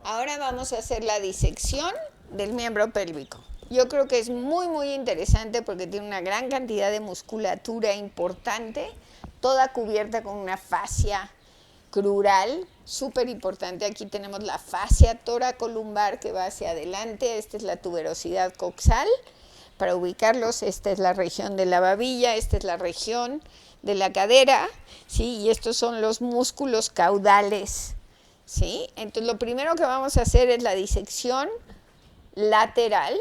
Ahora vamos a hacer la disección del miembro pélvico. Yo creo que es muy interesante porque tiene una gran cantidad de musculatura importante, toda cubierta con una fascia crural, súper importante. Aquí tenemos la fascia toracolumbar que va hacia adelante, esta es la tuberosidad coxal. Para ubicarlos, esta es la región de la babilla, esta es la región de la cadera, ¿sí? Y estos son los músculos caudales, ¿sí? Entonces lo primero que vamos a hacer es la disección lateral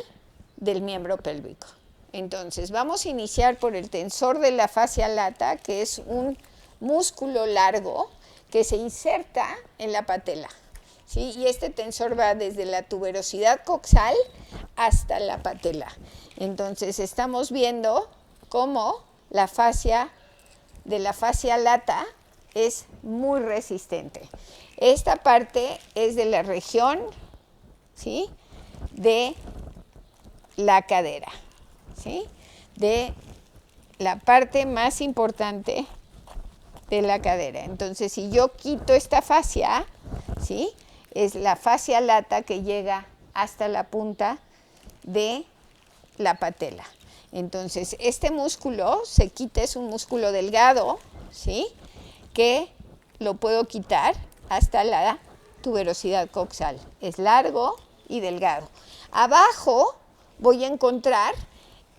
del miembro pélvico. Entonces vamos a iniciar por el tensor de la fascia lata, que es un músculo largo que se inserta en la patela, ¿sí? Y este tensor va desde la tuberosidad coxal hasta la patela. Entonces estamos viendo cómo la fascia de la fascia lata es muy resistente. Esta parte es de la región, ¿sí?, de la cadera, ¿sí?, de la parte más importante de la cadera. Entonces, si yo quito esta fascia, ¿sí?, es la fascia lata que llega hasta la punta de la patela. Entonces, este músculo se quita, es un músculo delgado, ¿sí?, que lo puedo quitar hasta la tuberosidad coxal. Es largo y delgado. Abajo voy a encontrar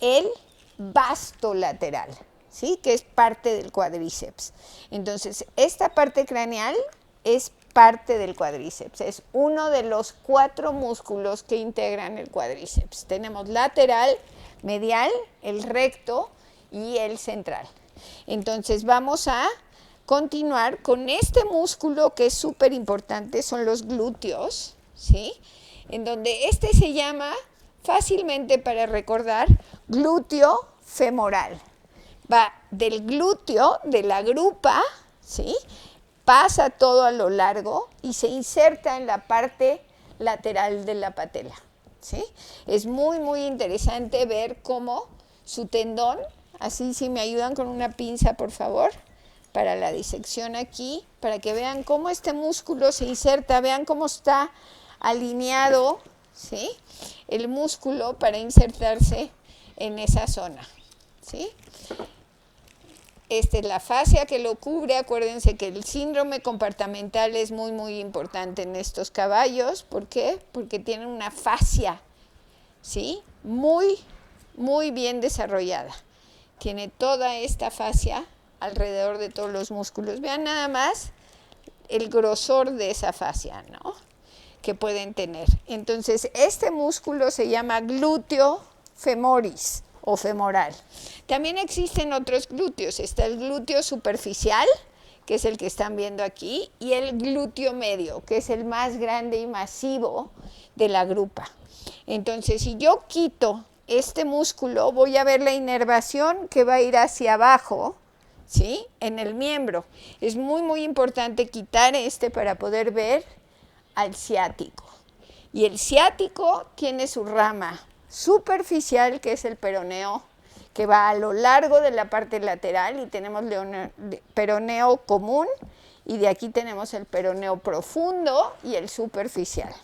el vasto lateral, ¿sí?, que es parte del cuádriceps. Entonces, esta parte craneal es parte del cuádriceps, es uno de los 4 músculos que integran el cuádriceps. Tenemos lateral, medial, el recto y el central. Entonces vamos a continuar con este músculo que es súper importante, son los glúteos, ¿sí?, en donde este se llama fácilmente para recordar glúteo femoral. Va del glúteo, de la grupa, ¿sí?, pasa todo a lo largo y se inserta en la parte lateral de la patela, ¿sí? Es muy interesante ver cómo su tendón, así si me ayudan con una pinza por favor, para la disección aquí, para que vean cómo este músculo se inserta, vean cómo está alineado, ¿sí?, el músculo para insertarse en esa zona, ¿sí? Esta es la fascia que lo cubre. Acuérdense que el síndrome compartimental es muy importante en estos caballos. ¿Por qué? Porque tienen una fascia, ¿sí?, muy bien desarrollada. Tiene toda esta fascia alrededor de todos los músculos. Vean nada más el grosor de esa fascia, ¿no?, que pueden tener. Entonces, este músculo se llama glúteo femoris o femoral. También existen otros glúteos. Está el glúteo superficial, que es el que están viendo aquí, y el glúteo medio, que es el más grande y masivo de la grupa. Entonces, si yo quito este músculo, voy a ver la inervación que va a ir hacia abajo, ¿sí?, en el miembro. Es muy importante quitar este para poder ver al ciático. Y el ciático tiene su rama superficial, que es el peroneo, que va a lo largo de la parte lateral, y tenemos peroneo común, y de aquí tenemos el peroneo profundo y el superficial,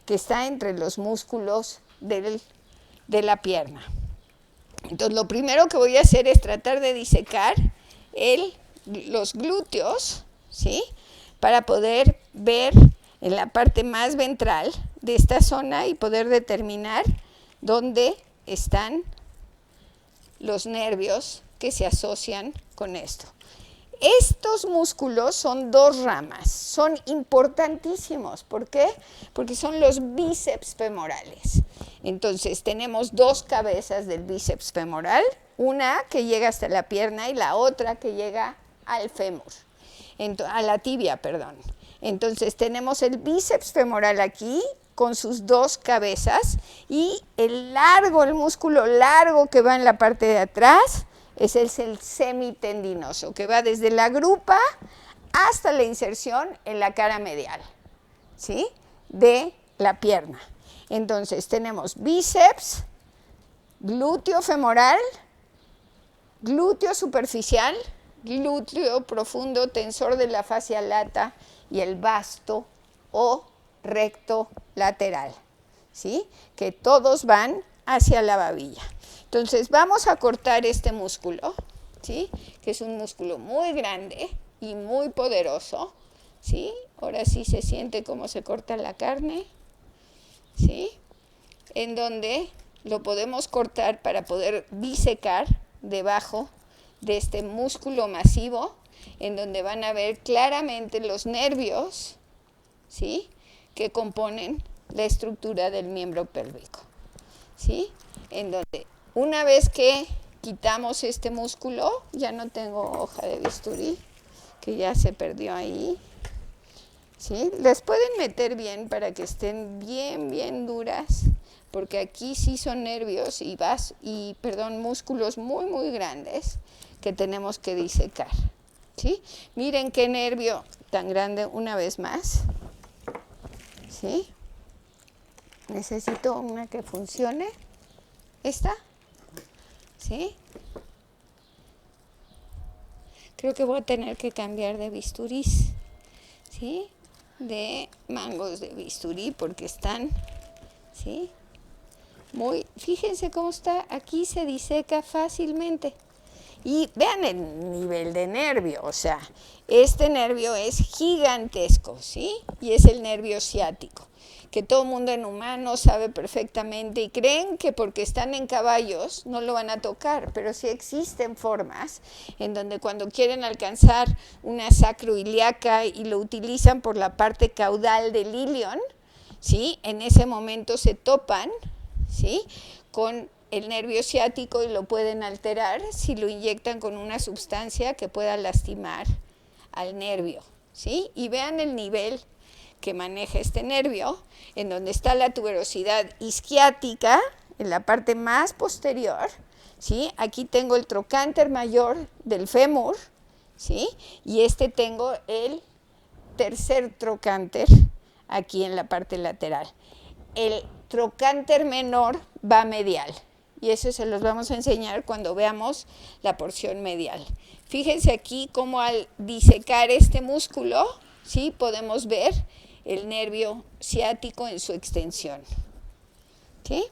que está entre los músculos de la pierna. Entonces, lo primero que voy a hacer es tratar de disecar los glúteos, ¿sí?, para poder ver en la parte más ventral de esta zona y poder determinar dónde están los nervios que se asocian con esto. Estos músculos son 2 ramas, son importantísimos. ¿Por qué? Porque son los bíceps femorales. Entonces tenemos 2 cabezas del bíceps femoral, una que llega hasta la pierna y la otra que llega al fémur, a la tibia, perdón. Entonces tenemos el bíceps femoral aquí con sus 2 cabezas, y el músculo largo que va en la parte de atrás, ese es el semitendinoso, que va desde la grupa hasta la inserción en la cara medial, ¿sí?, de la pierna. Entonces tenemos bíceps, glúteo femoral, glúteo superficial, glúteo profundo, tensor de la fascia lata y el vasto o recto lateral, ¿sí? Que todos van hacia la babilla. Entonces vamos a cortar este músculo, ¿sí? Que es un músculo muy grande y muy poderoso, ¿sí? Ahora sí se siente cómo se corta la carne, ¿sí? En donde lo podemos cortar para poder bisecar debajo de este músculo masivo, en donde van a ver claramente los nervios, ¿sí? Que componen la estructura del miembro pélvico, ¿sí? En donde una vez que quitamos este músculo, ya no tengo hoja de bisturí, que ya se perdió ahí, ¿sí? Las pueden meter bien para que estén bien duras, porque aquí sí son nervios y músculos muy grandes que tenemos que disecar, ¿sí? Miren qué nervio tan grande una vez más, ¿sí? Necesito una que funcione. ¿Esta? ¿Sí? Creo que voy a tener que cambiar de bisturís, ¿sí? De mangos de bisturí porque están, ¿sí? Fíjense cómo está, aquí se diseca fácilmente. Y vean el nivel de nervio, o sea, este nervio es gigantesco, ¿sí? Y es el nervio ciático, que todo mundo en humano sabe perfectamente y creen que porque están en caballos no lo van a tocar, pero sí existen formas en donde cuando quieren alcanzar una sacroiliaca y lo utilizan por la parte caudal del ilion, ¿sí? En ese momento se topan, ¿sí? Con el nervio ciático y lo pueden alterar si lo inyectan con una sustancia que pueda lastimar al nervio, ¿sí? Y vean el nivel que maneja este nervio, en donde está la tuberosidad isquiática, en la parte más posterior, ¿sí? Aquí tengo el trocánter mayor del fémur, ¿sí? Y tengo el tercer trocánter aquí en la parte lateral. El trocánter menor va medial. Y eso se los vamos a enseñar cuando veamos la porción medial. Fíjense aquí cómo al disecar este músculo, ¿sí? Podemos ver el nervio ciático en su extensión, ¿sí?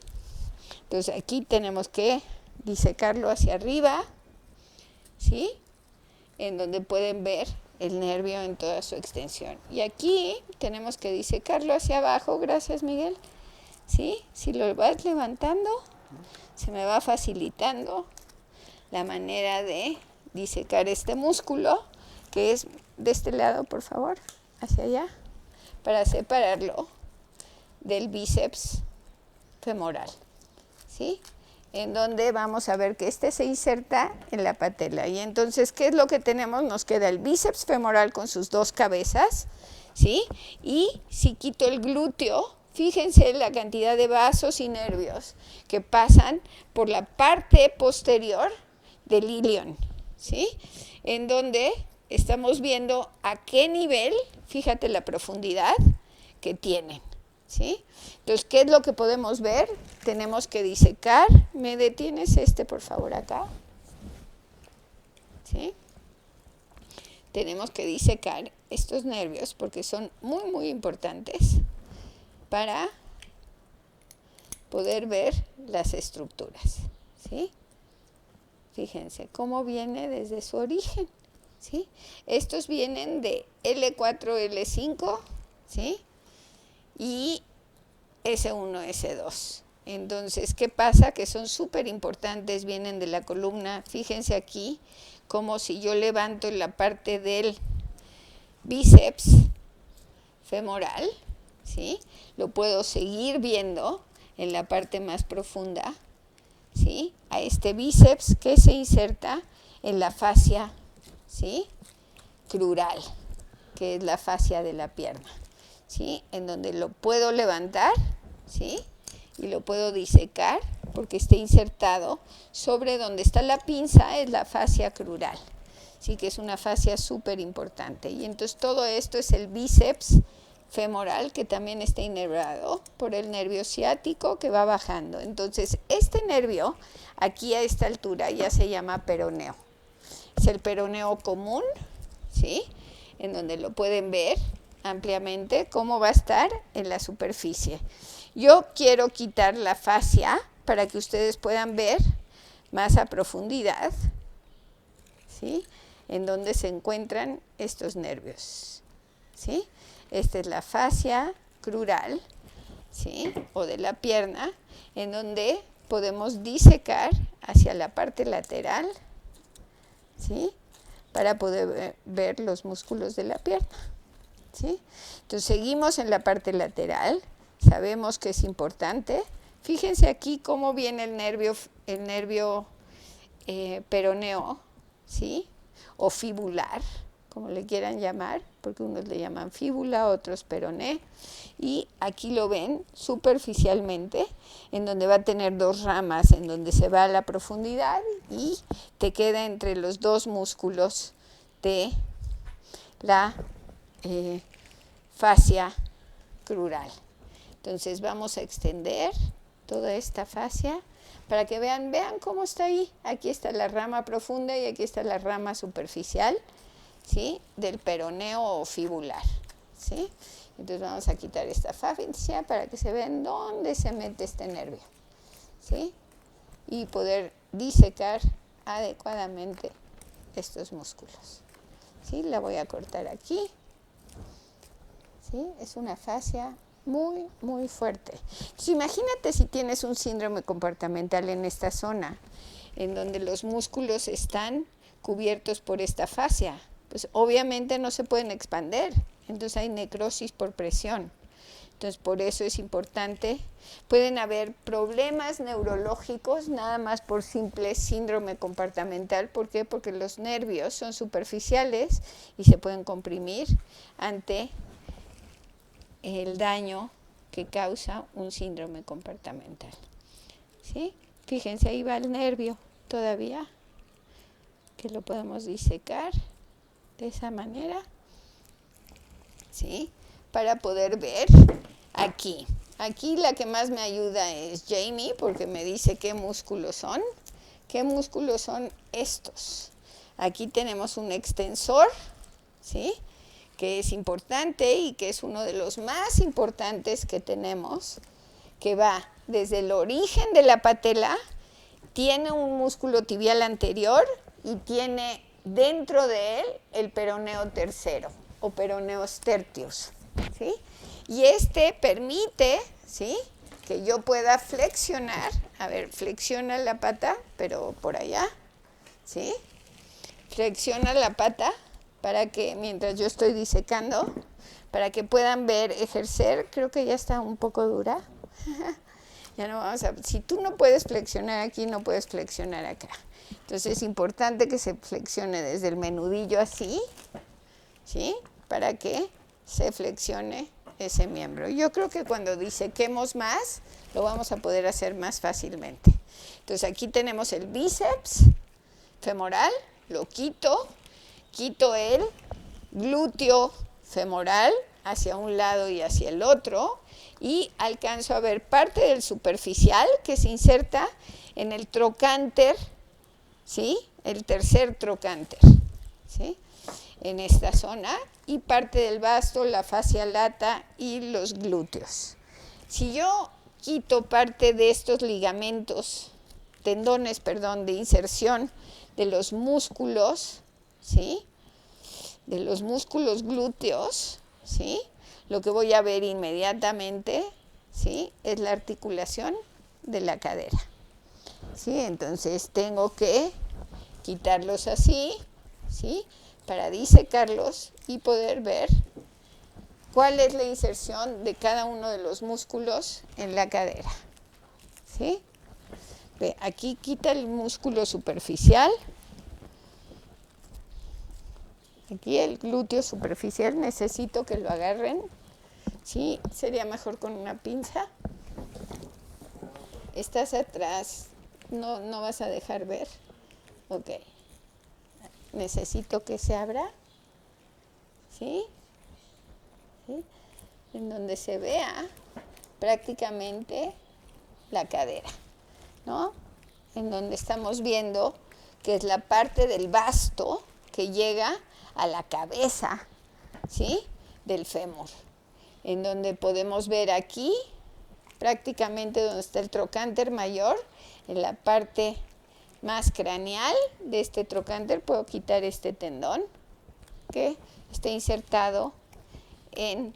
Entonces aquí tenemos que disecarlo hacia arriba, ¿sí? En donde pueden ver el nervio en toda su extensión. Y aquí tenemos que disecarlo hacia abajo, gracias Miguel, ¿sí? Si lo vas levantando, se me va facilitando la manera de disecar este músculo, que es de este lado, por favor, hacia allá, para separarlo del bíceps femoral, ¿sí? En donde vamos a ver que se inserta en la patela. Y entonces, ¿qué es lo que tenemos? Nos queda el bíceps femoral con sus dos cabezas, ¿sí? Y si quito el glúteo, fíjense la cantidad de vasos y nervios que pasan por la parte posterior del ilion, ¿sí? En donde estamos viendo a qué nivel, fíjate la profundidad que tienen, ¿sí? Entonces, ¿qué es lo que podemos ver? Tenemos que disecar. ¿Me detienes por favor, acá? ¿Sí? Tenemos que disecar estos nervios porque son muy importantes para poder ver las estructuras, ¿sí? Fíjense cómo viene desde su origen, ¿sí? Estos vienen de L4, L5, ¿sí? Y S1, S2. Entonces, ¿qué pasa? Que son súper importantes, vienen de la columna. Fíjense aquí, como si yo levanto en la parte del bíceps femoral, ¿sí? Lo puedo seguir viendo en la parte más profunda, ¿sí? A este bíceps que se inserta en la fascia, ¿sí? Crural, que es la fascia de la pierna, ¿sí? En donde lo puedo levantar, ¿sí? Y lo puedo disecar porque esté insertado sobre donde está la pinza, es la fascia crural, ¿sí? Que es una fascia súper importante. Y entonces todo esto es el bíceps femoral, que también está inervado por el nervio ciático que va bajando. Entonces, este nervio, aquí a esta altura, ya se llama peroneo. Es el peroneo común, ¿sí? En donde lo pueden ver, ampliamente cómo va a estar en la superficie. Yo quiero quitar la fascia para que ustedes puedan ver más a profundidad, ¿sí?, en donde se encuentran estos nervios, ¿sí? Esta es la fascia crural, ¿sí?, o de la pierna, en donde podemos disecar hacia la parte lateral, ¿sí?, para poder ver los músculos de la pierna, ¿sí? Entonces seguimos en la parte lateral, sabemos que es importante. Fíjense aquí cómo viene el nervio peroneo, ¿sí?, o fibular, como le quieran llamar, porque unos le llaman fíbula, otros peroné, y aquí lo ven superficialmente, en donde va a tener dos ramas, en donde se va a la profundidad y te queda entre los dos músculos de la fascia crural. Entonces vamos a extender toda esta fascia para que vean cómo está ahí. Aquí está la rama profunda y aquí está la rama superficial, ¿sí?, del peroneo o fibular, ¿sí? Entonces vamos a quitar esta fascia para que se vean dónde se mete este nervio, ¿sí?, y poder disecar adecuadamente estos músculos, ¿sí? La voy a cortar aquí, ¿sí? Es una fascia muy, muy fuerte. Entonces, imagínate si tienes un síndrome comportamental en esta zona, en donde los músculos están cubiertos por esta fascia, pues obviamente no se pueden expander, entonces hay necrosis por presión. Entonces, por eso es importante. Pueden haber problemas neurológicos nada más por simple síndrome comportamental. ¿Por qué? Porque los nervios son superficiales y se pueden comprimir ante el daño que causa un síndrome comportamental, ¿sí? Fíjense, ahí va el nervio todavía, que lo podemos disecar de esa manera, ¿sí?, para poder ver aquí. Aquí la que más me ayuda es Jamie, porque me dice qué músculos son. ¿Qué músculos son estos? Aquí tenemos un extensor, ¿sí?, que es importante y que es uno de los más importantes que tenemos, que va desde el origen de la patela, tiene un músculo tibial anterior y tiene dentro de él el peroneo tercero o peroneus tertius, ¿sí? Y este permite, ¿sí?, que yo pueda flexionar. A ver, flexiona la pata, pero por allá, ¿sí? Flexiona la pata para que, mientras yo estoy disecando, para que puedan ver, ejercer. Creo que ya está un poco dura. Ya no vamos a... Si tú no puedes flexionar aquí, no puedes flexionar acá. Entonces es importante que se flexione desde el menudillo así, ¿sí?, para que se flexione ese miembro. Yo creo que cuando disequemos más, lo vamos a poder hacer más fácilmente. Entonces aquí tenemos el bíceps femoral, lo quito el glúteo femoral hacia un lado y hacia el otro, y alcanzo a ver parte del superficial que se inserta en el trocánter, ¿sí?, el tercer trocánter, ¿sí?, en esta zona, y parte del vasto, la fascia lata y los glúteos. Si yo quito parte de estos ligamentos, tendones, de inserción de los músculos, ¿sí?, de los músculos glúteos, ¿sí?, lo que voy a ver inmediatamente, ¿sí?, es la articulación de la cadera, ¿sí? Entonces tengo que quitarlos así, ¿sí?, para disecarlos y poder ver cuál es la inserción de cada uno de los músculos en la cadera, ¿sí? Ve, aquí quita el músculo superficial. Aquí el glúteo superficial necesito que lo agarren, ¿sí? Sería mejor con una pinza. Estás atrás, no vas a dejar ver. Ok. Necesito que se abra, ¿sí?, ¿sí?, en donde se vea prácticamente la cadera, ¿no?, en donde estamos viendo que es la parte del vasto que llega a la cabeza, ¿sí?, del fémur, en donde podemos ver aquí, prácticamente donde está el trocánter mayor, en la parte más craneal de este trocánter, puedo quitar este tendón que está insertado en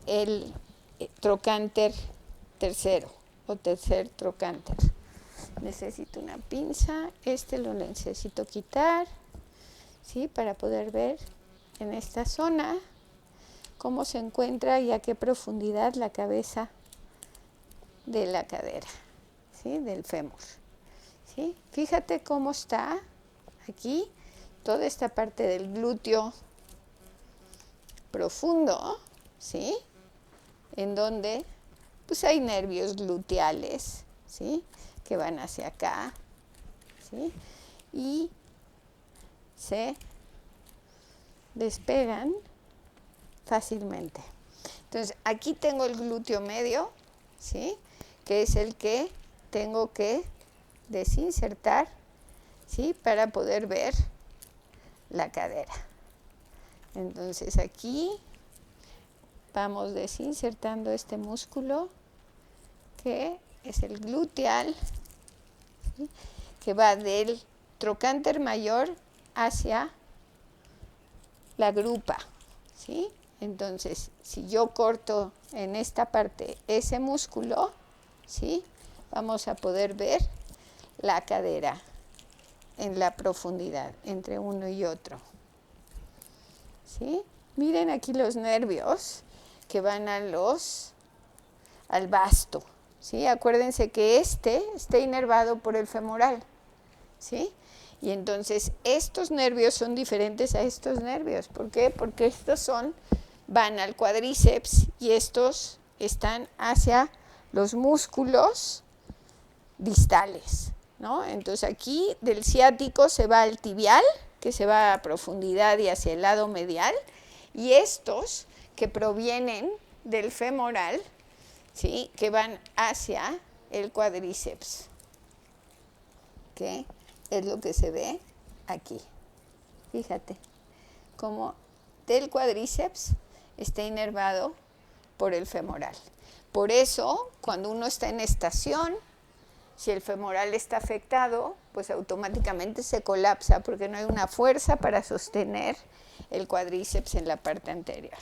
el trocánter tercero o tercer trocánter. Necesito una pinza, lo necesito quitar, ¿sí? Para poder ver en esta zona cómo se encuentra y a qué profundidad la cabeza de la cadera, ¿sí? Del fémur, ¿sí? Fíjate cómo está aquí toda esta parte del glúteo profundo, ¿sí? En donde pues hay nervios gluteales, ¿sí? Que van hacia acá, ¿sí? Y se despegan fácilmente. Entonces, aquí tengo el glúteo medio, ¿sí? Que es el que tengo que desinsertar, ¿sí? Para poder ver la cadera. Entonces, aquí vamos desinsertando este músculo que es el gluteal, ¿sí? Que va del trocánter mayor hacia la grupa, ¿sí? Entonces, si yo corto en esta parte ese músculo, ¿sí? Vamos a poder ver la cadera en la profundidad entre uno y otro, ¿sí? Miren aquí los nervios que van al vasto, ¿sí? Acuérdense que está inervado por el femoral, ¿sí? Y entonces estos nervios son diferentes a estos nervios. ¿Por qué? Porque estos van al cuádriceps y estos están hacia los músculos distales, ¿no? Entonces aquí del ciático se va al tibial, que se va a profundidad y hacia el lado medial, y estos que provienen del femoral, ¿sí? Que van hacia el cuádriceps, que es lo que se ve aquí. Fíjate cómo del cuádriceps está inervado por el femoral. Por eso, cuando uno está en estación, si el femoral está afectado, pues automáticamente se colapsa porque no hay una fuerza para sostener el cuádriceps en la parte anterior.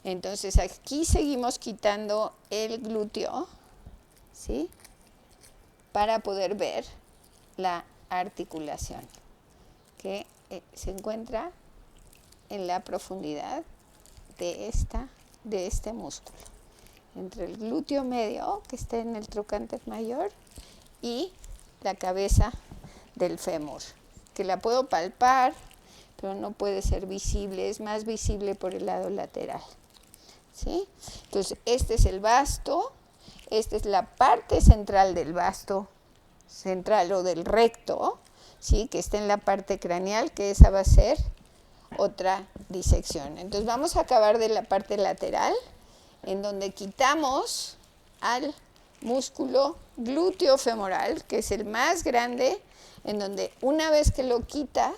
Entonces aquí seguimos quitando el glúteo, ¿sí? Para poder ver la articulación que se encuentra en la profundidad de este músculo, entre el glúteo medio, que está en el trocánter mayor, y la cabeza del fémur, que la puedo palpar, pero no puede ser visible, es más visible por el lado lateral, ¿sí? Entonces, este es el vasto, esta es la parte central del vasto central o del recto, ¿sí? Que está en la parte craneal, que esa va a ser otra disección. Entonces vamos a acabar de la parte lateral, en donde quitamos al músculo glúteo femoral, que es el más grande, en donde una vez que lo quitas,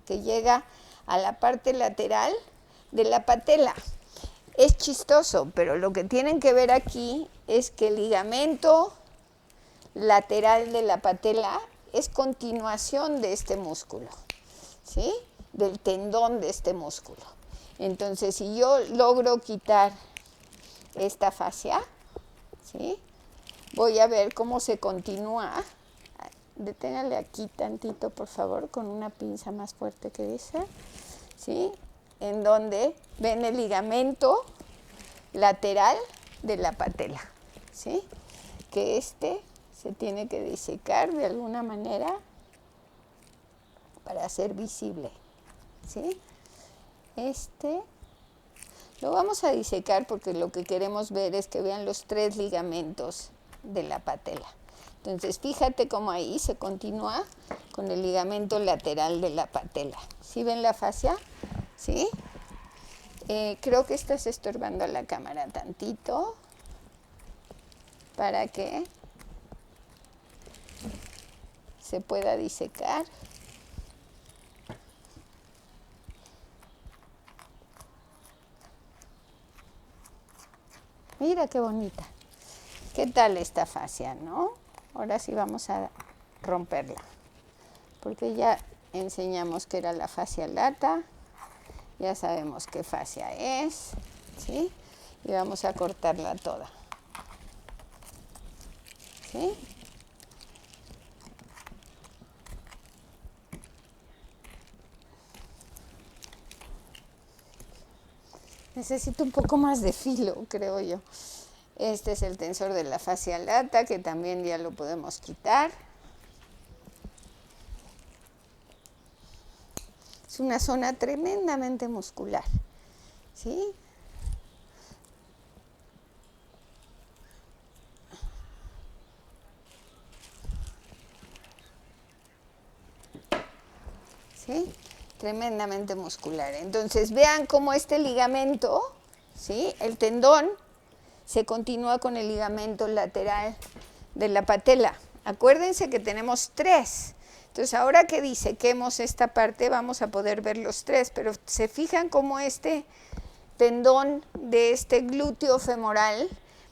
que llega a la parte lateral de la patela. Es chistoso, pero lo que tienen que ver aquí es que el ligamento lateral de la patela es continuación de este músculo, ¿sí? Del tendón de este músculo. Entonces, si yo logro quitar esta fascia, ¿sí? Voy a ver cómo se continúa. Deténgale aquí tantito, por favor, con una pinza más fuerte que esa, ¿sí? En donde ven el ligamento lateral de la patela, ¿sí? Que se tiene que disecar de alguna manera para ser visible, ¿sí? Lo vamos a disecar porque lo que queremos ver es que vean los 3 ligamentos de la patela. Entonces, fíjate cómo ahí se continúa con el ligamento lateral de la patela. ¿Sí ven la fascia? ¿Sí? Creo que estás estorbando a la cámara tantito para que se pueda disecar. Mira qué bonita. ¿Qué tal esta fascia, no? Ahora sí vamos a romperla. Porque ya enseñamos que era la fascia lata. Ya sabemos qué fascia es, ¿sí? Y vamos a cortarla toda, ¿sí? Necesito un poco más de filo, creo yo. Este es el tensor de la fascia lata, que también ya lo podemos quitar. Es una zona tremendamente muscular, ¿sí? ¿Sí? Tremendamente muscular. Entonces vean cómo este ligamento, ¿sí? El tendón se continúa con el ligamento lateral de la patela. Acuérdense que tenemos 3. Entonces ahora que disequemos esta parte vamos a poder ver los 3, pero se fijan cómo este tendón de este glúteo femoral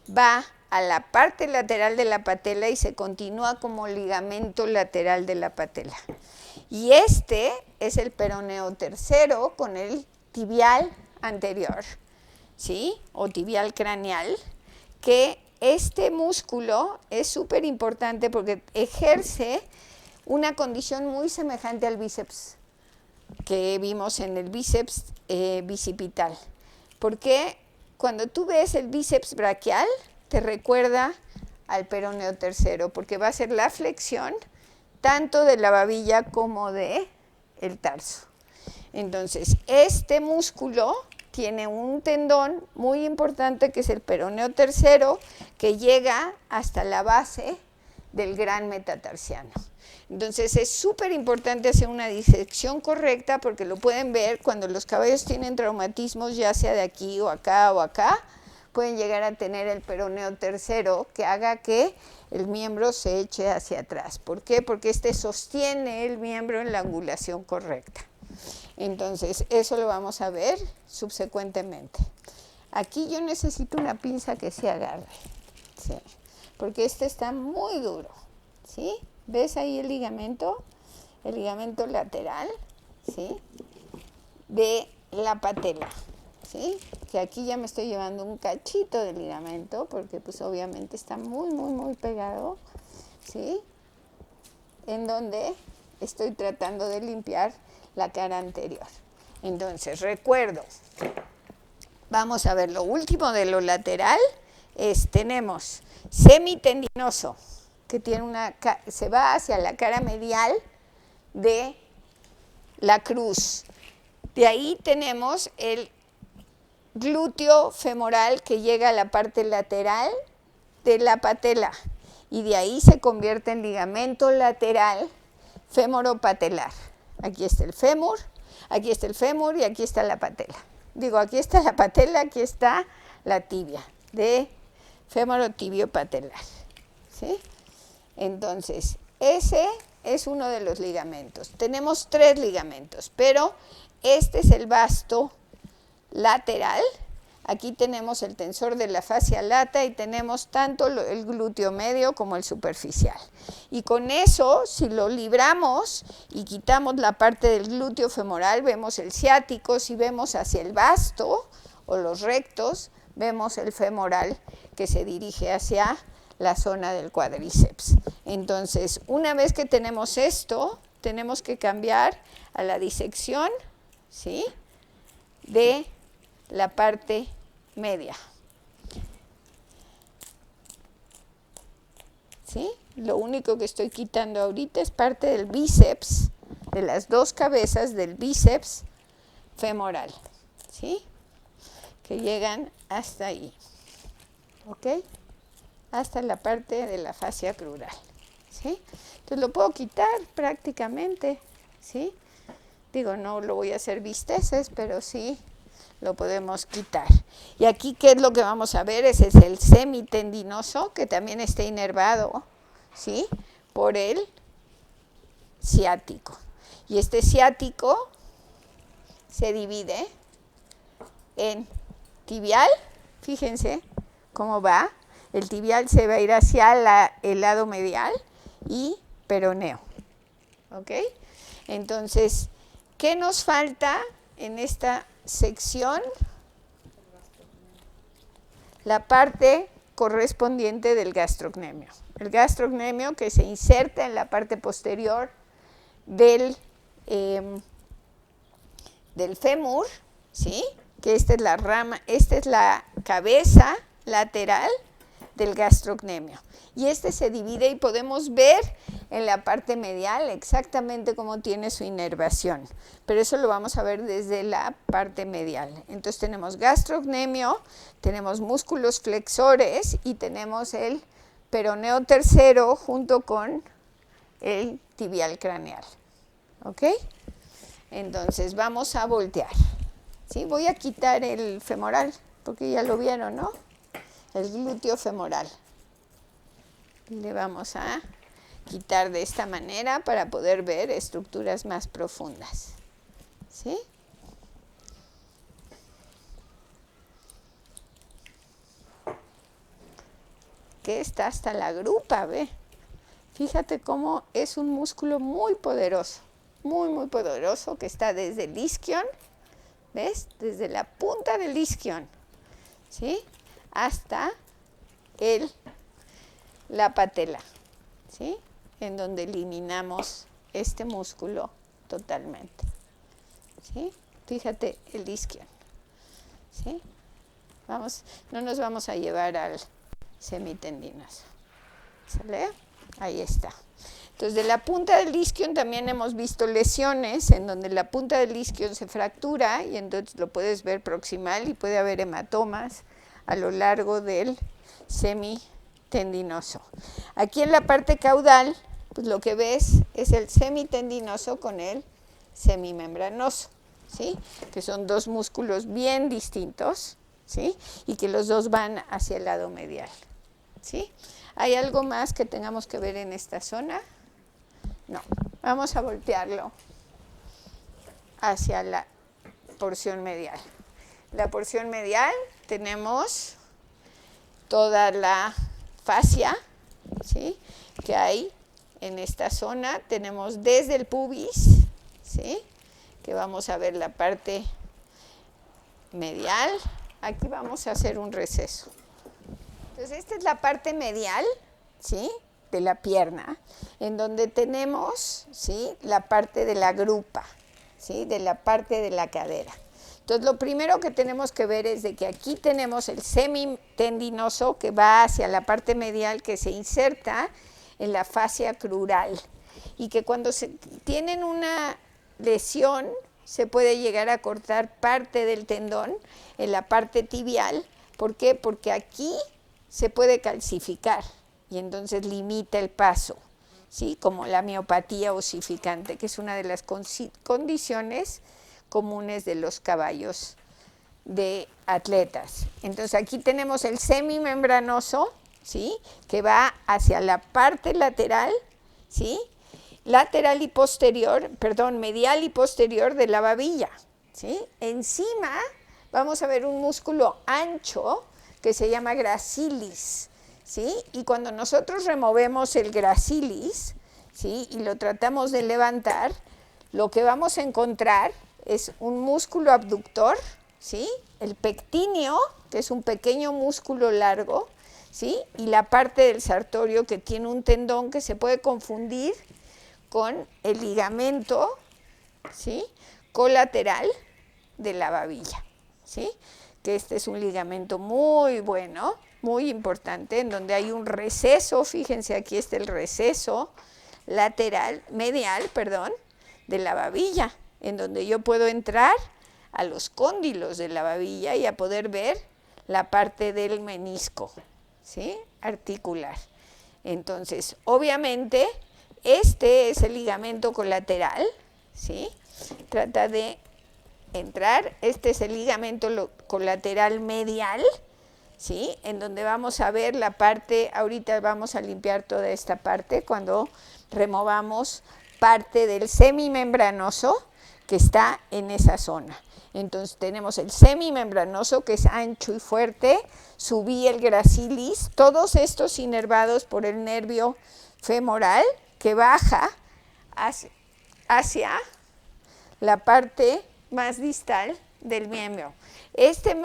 va a la parte lateral de la patela y se continúa como ligamento lateral de la patela. Y este es el peroneo tercero con el tibial anterior, ¿sí? O tibial craneal, que este músculo es súper importante porque ejerce una condición muy semejante al bíceps que vimos en el bíceps bicipital. Porque cuando tú ves el bíceps braquial, te recuerda al peroneo tercero, porque va a ser la flexión tanto de la babilla como de el tarso. Entonces, este músculo tiene un tendón muy importante que es el peroneo tercero, que llega hasta la base del gran metatarsiano. Entonces es súper importante hacer una disección correcta porque lo pueden ver cuando los caballos tienen traumatismos, ya sea de aquí o acá, pueden llegar a tener el peroneo tercero que haga que el miembro se eche hacia atrás. ¿Por qué? Porque este sostiene el miembro en la angulación correcta. Entonces eso lo vamos a ver subsecuentemente. Aquí yo necesito una pinza que se agarre, ¿sí? Porque este está muy duro, ¿sí? ¿Ves ahí el ligamento? El ligamento lateral, ¿sí? De la patela, ¿sí? Que aquí ya me estoy llevando un cachito de ligamento porque pues obviamente está muy pegado, ¿sí? En donde estoy tratando de limpiar la cara anterior. Entonces, recuerdo, vamos a ver lo último de lo lateral, tenemos semitendinoso, que tiene se va hacia la cara medial de la cruz. De ahí tenemos el glúteo femoral que llega a la parte lateral de la patela y de ahí se convierte en ligamento lateral femoropatelar. Aquí está el fémur y aquí está la patela. Digo, aquí está la patela, aquí está la tibia de femorotibio-patelar, ¿sí? Entonces, ese es uno de los ligamentos. Tenemos 3 ligamentos, pero este es el vasto lateral. Aquí tenemos el tensor de la fascia lata y tenemos tanto el glúteo medio como el superficial. Y con eso, si lo libramos y quitamos la parte del glúteo femoral, vemos el ciático. Si vemos hacia el vasto o los rectos, vemos el femoral que se dirige hacia la zona del cuádriceps. Entonces, una vez que tenemos esto, tenemos que cambiar a la disección, ¿sí?, de la parte media, ¿sí? Lo único que estoy quitando ahorita es parte del bíceps, de las 2 cabezas del bíceps femoral, ¿sí?, que llegan hasta ahí, ¿ok?, hasta la parte de la fascia crural, ¿sí? Entonces lo puedo quitar prácticamente, ¿sí? Digo, no lo voy a hacer bisteces, pero sí lo podemos quitar. Y aquí, ¿qué es lo que vamos a ver? Ese es el semitendinoso, que también está inervado, ¿sí?, por el ciático. Y este ciático se divide en tibial, fíjense ¿Cómo va? El tibial se va a ir hacia el lado medial y peroneo. ¿Ok? Entonces, ¿qué nos falta en esta sección? La parte correspondiente del gastrocnemio. El gastrocnemio que se inserta en la parte posterior del fémur, ¿sí? Que esta es la rama, esta es la cabeza lateral del gastrocnemio. Y este se divide y podemos ver en la parte medial exactamente cómo tiene su inervación. Pero eso lo vamos a ver desde la parte medial. Entonces tenemos gastrocnemio, tenemos músculos flexores y tenemos el peroneo tercero junto con el tibial craneal. ¿Ok? Entonces vamos a voltear. ¿Sí? Voy a quitar el femoral, porque ya lo vieron, ¿no? El glúteo femoral. Le vamos a quitar de esta manera para poder ver estructuras más profundas. ¿Sí? Que está hasta la grupa, ¿ve? Fíjate cómo es un músculo muy poderoso, muy poderoso, que está desde el isquion, ¿ves? Desde la punta del isquion, ¿sí? Hasta la patela, ¿sí? En donde eliminamos este músculo totalmente, ¿sí? Fíjate el isquion, ¿sí? No nos vamos a llevar al semitendinoso, ¿sale? Ahí está. Entonces, de la punta del isquion también hemos visto lesiones en donde la punta del isquion se fractura y entonces lo puedes ver proximal y puede haber hematomas a lo largo del semitendinoso. Aquí en la parte caudal, pues lo que ves es el semitendinoso con el semimembranoso, ¿sí? Que son dos músculos bien distintos, ¿sí? Y que los dos van hacia el lado medial, ¿sí? ¿Hay algo más que tengamos que ver en esta zona? No. Vamos a voltearlo hacia la porción medial. La porción medial tenemos toda la fascia, ¿sí? Que hay en esta zona. Tenemos desde el pubis, ¿sí? Que vamos a ver la parte medial. Aquí vamos a hacer un receso. Entonces, esta es la parte medial, ¿sí? De la pierna, en donde tenemos, ¿sí? La parte de la grupa, ¿sí? De la parte de la cadera. Entonces, lo primero que tenemos que ver es de que aquí tenemos el semitendinoso que va hacia la parte medial, que se inserta en la fascia crural, y que cuando tienen una lesión se puede llegar a cortar parte del tendón en la parte tibial. ¿Por qué? Porque aquí se puede calcificar y entonces limita el paso, ¿sí? Como la miopatía osificante, que es una de las condiciones comunes de los caballos de atletas. Entonces aquí tenemos el semimembranoso, ¿sí? Que va hacia la parte lateral, ¿sí? Lateral y posterior, perdón, medial y posterior de la babilla, ¿sí? Encima vamos a ver un músculo ancho que se llama gracilis, ¿sí? Y cuando nosotros removemos el gracilis, ¿sí? Y lo tratamos de levantar, lo que vamos a encontrar es un músculo abductor, ¿sí? El pectíneo, que es un pequeño músculo largo, ¿sí? Y la parte del sartorio, que tiene un tendón que se puede confundir con el ligamento, ¿sí? Colateral de la babilla, ¿sí? Que este es un ligamento muy bueno, muy importante, en donde hay un receso. Fíjense, aquí está el receso medial, de la babilla, en donde yo puedo entrar a los cóndilos de la babilla y a poder ver la parte del menisco, ¿sí? Articular. Entonces, obviamente, este es el ligamento colateral, ¿sí? Trata de entrar. Este es el ligamento colateral medial, ¿sí? En donde vamos a ver la parte, ahorita vamos a limpiar toda esta parte cuando removamos parte del semimembranoso que está en esa zona. Entonces tenemos el semimembranoso, que es ancho y fuerte, subí el gracilis, todos estos inervados por el nervio femoral que baja hacia la parte más distal del miembro. Este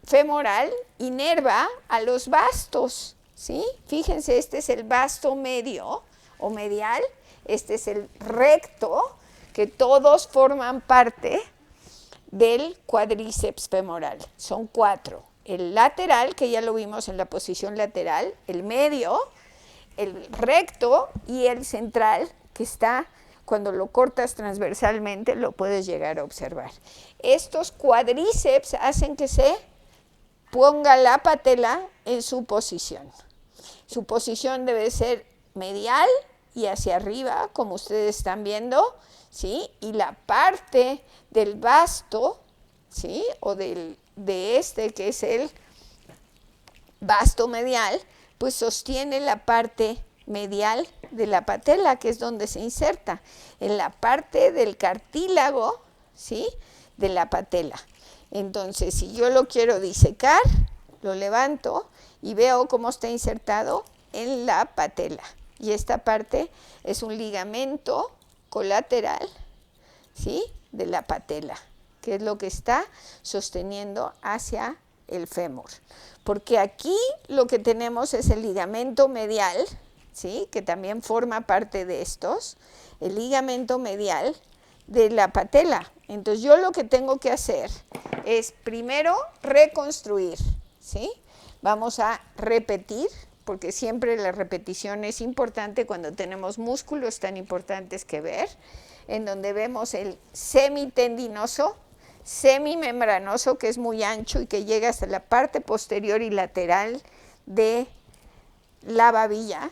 femoral inerva a los vastos, ¿sí? Fíjense, este es el vasto medio o medial, este es el recto, que todos forman parte del cuádriceps femoral. Son 4. El lateral, que ya lo vimos en la posición lateral, el medio, el recto y el central, que está, cuando lo cortas transversalmente, lo puedes llegar a observar. Estos cuádriceps hacen que se ponga la patela en su posición. Su posición debe ser medial y hacia arriba, como ustedes están viendo, ¿sí? Y la parte del vasto, ¿sí? O de este, que es el vasto medial, pues sostiene la parte medial de la patela, que es donde se inserta, en la parte del cartílago, ¿sí? De la patela. Entonces, si yo lo quiero disecar, lo levanto y veo cómo está insertado en la patela. Y esta parte es un ligamento colateral, ¿sí? De la patela, que es lo que está sosteniendo hacia el fémur. Porque aquí lo que tenemos es el ligamento medial, ¿sí? Que también forma parte de estos, el ligamento medial de la patela. Entonces yo lo que tengo que hacer es primero reconstruir, ¿sí? Vamos a repetir, porque siempre la repetición es importante cuando tenemos músculos tan importantes que ver, en donde vemos el semitendinoso, semimembranoso, que es muy ancho y que llega hasta la parte posterior y lateral de la babilla,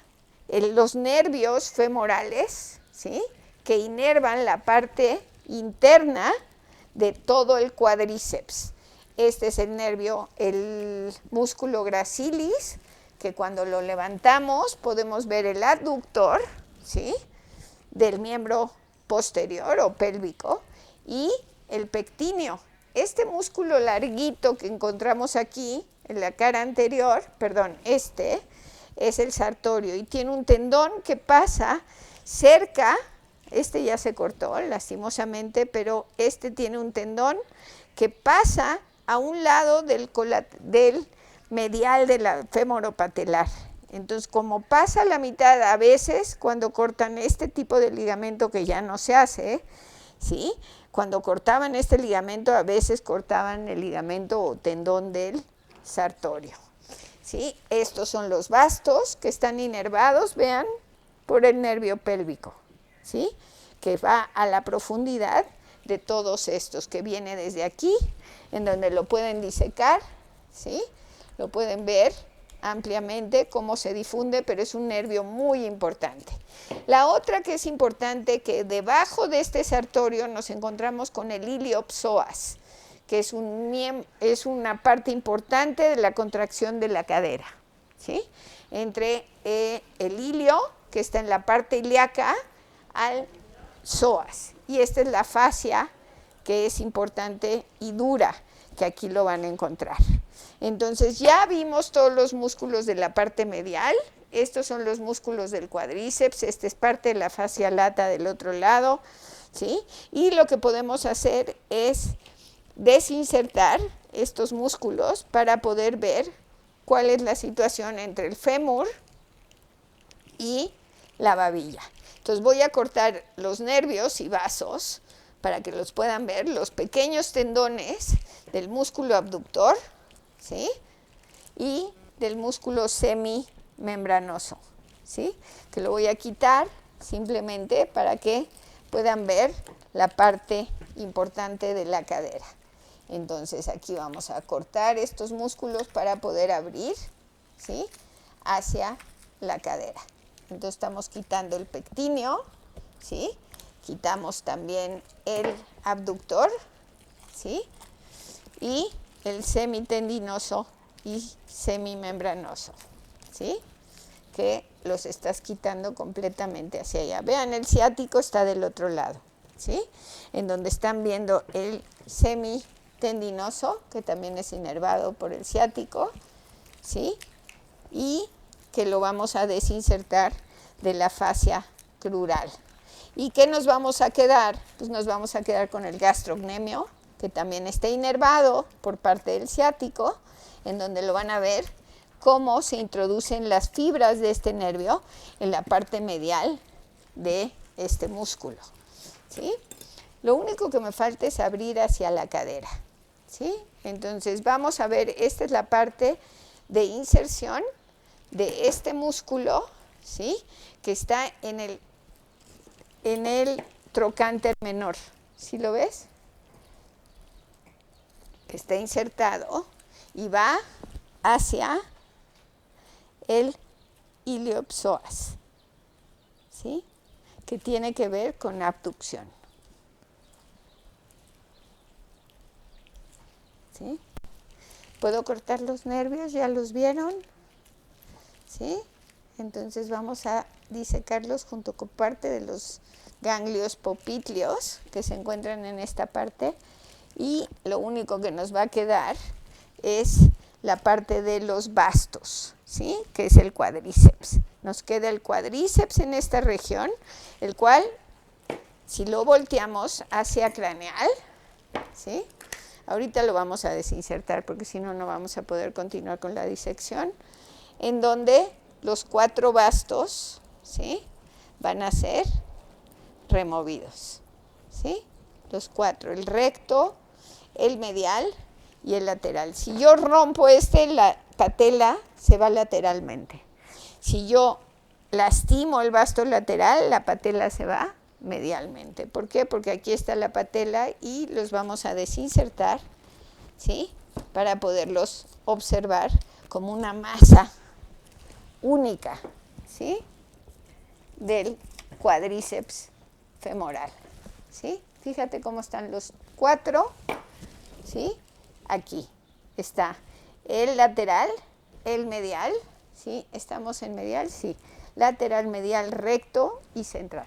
los nervios femorales, ¿sí? Que inervan la parte interna de todo el cuádriceps. Este es el nervio, el músculo gracilis, que cuando lo levantamos podemos ver el adductor, ¿sí? Del miembro posterior o pélvico, y el pectíneo. Este músculo larguito que encontramos aquí en la cara anterior, este es el sartorio y tiene un tendón que pasa cerca, este ya se cortó lastimosamente, pero este tiene un tendón que pasa a un lado del medial de la femoropatelar. Entonces, como pasa la mitad a veces cuando cortan este tipo de ligamento, que ya no se hace, ¿sí? Cuando cortaban este ligamento, a veces cortaban el ligamento o tendón del sartorio, ¿sí? Estos son los vastos que están inervados, vean, por el nervio pélvico, ¿sí? Que va a la profundidad de todos estos, que viene desde aquí, en donde lo pueden disecar, ¿sí? Lo pueden ver ampliamente cómo se difunde, pero es un nervio muy importante. La otra que es importante, que debajo de este sartorio nos encontramos con el iliopsoas, que es una parte importante de la contracción de la cadera, ¿sí? Entre el ilio, que está en la parte ilíaca, al psoas. Y esta es la fascia, que es importante y dura, que aquí lo van a encontrar. Entonces ya vimos todos los músculos de la parte medial, estos son los músculos del cuádriceps, esta es parte de la fascia lata del otro lado, ¿sí? Y lo que podemos hacer es desinsertar estos músculos para poder ver cuál es la situación entre el fémur y la babilla. Entonces voy a cortar los nervios y vasos para que los puedan ver, los pequeños tendones del músculo abductor, ¿sí? Y del músculo semimembranoso, ¿sí? Que lo voy a quitar simplemente para que puedan ver la parte importante de la cadera. Entonces aquí vamos a cortar estos músculos para poder abrir, ¿sí? Hacia la cadera. Entonces estamos quitando el pectíneo, ¿sí? Quitamos también el abductor, ¿sí? Y el semitendinoso y semimembranoso, ¿sí? Que los estás quitando completamente hacia allá. Vean, el ciático está del otro lado, ¿sí? En donde están viendo el semitendinoso, que también es inervado por el ciático, ¿sí? Y que lo vamos a desinsertar de la fascia crural. ¿Y qué nos vamos a quedar? Pues nos vamos a quedar con el gastrocnemio, que también está inervado por parte del ciático, en donde lo van a ver cómo se introducen las fibras de este nervio en la parte medial de este músculo, ¿sí? Lo único que me falta es abrir hacia la cadera, ¿sí? Entonces vamos a ver, esta es la parte de inserción de este músculo, ¿sí? Que está en el trocánter menor, ¿sí lo ves? Está insertado y va hacia el iliopsoas, ¿sí? Que tiene que ver con abducción, ¿sí? ¿Puedo cortar los nervios? ¿Ya los vieron? ¿Sí? Entonces vamos a disecarlos junto con parte de los ganglios popitlios que se encuentran en esta parte, y lo único que nos va a quedar es la parte de los bastos, ¿sí? Que es el cuádriceps. Nos queda el cuádriceps en esta región, el cual, si lo volteamos hacia craneal, ¿sí? Ahorita lo vamos a desinsertar porque si no, no vamos a poder continuar con la disección, en donde los 4 bastos, ¿sí? Van a ser removidos, ¿sí? Los 4, el recto, el medial y el lateral. Si yo rompo la patela se va lateralmente. Si yo lastimo el basto lateral, la patela se va medialmente. ¿Por qué? Porque aquí está la patela y los vamos a desinsertar, ¿sí? Para poderlos observar como una masa única, ¿sí? Del cuádriceps femoral, ¿sí? Fíjate cómo están los 4, ¿sí? Aquí está el lateral, el medial, ¿sí? ¿Estamos en medial? Sí. Lateral, medial, recto y central,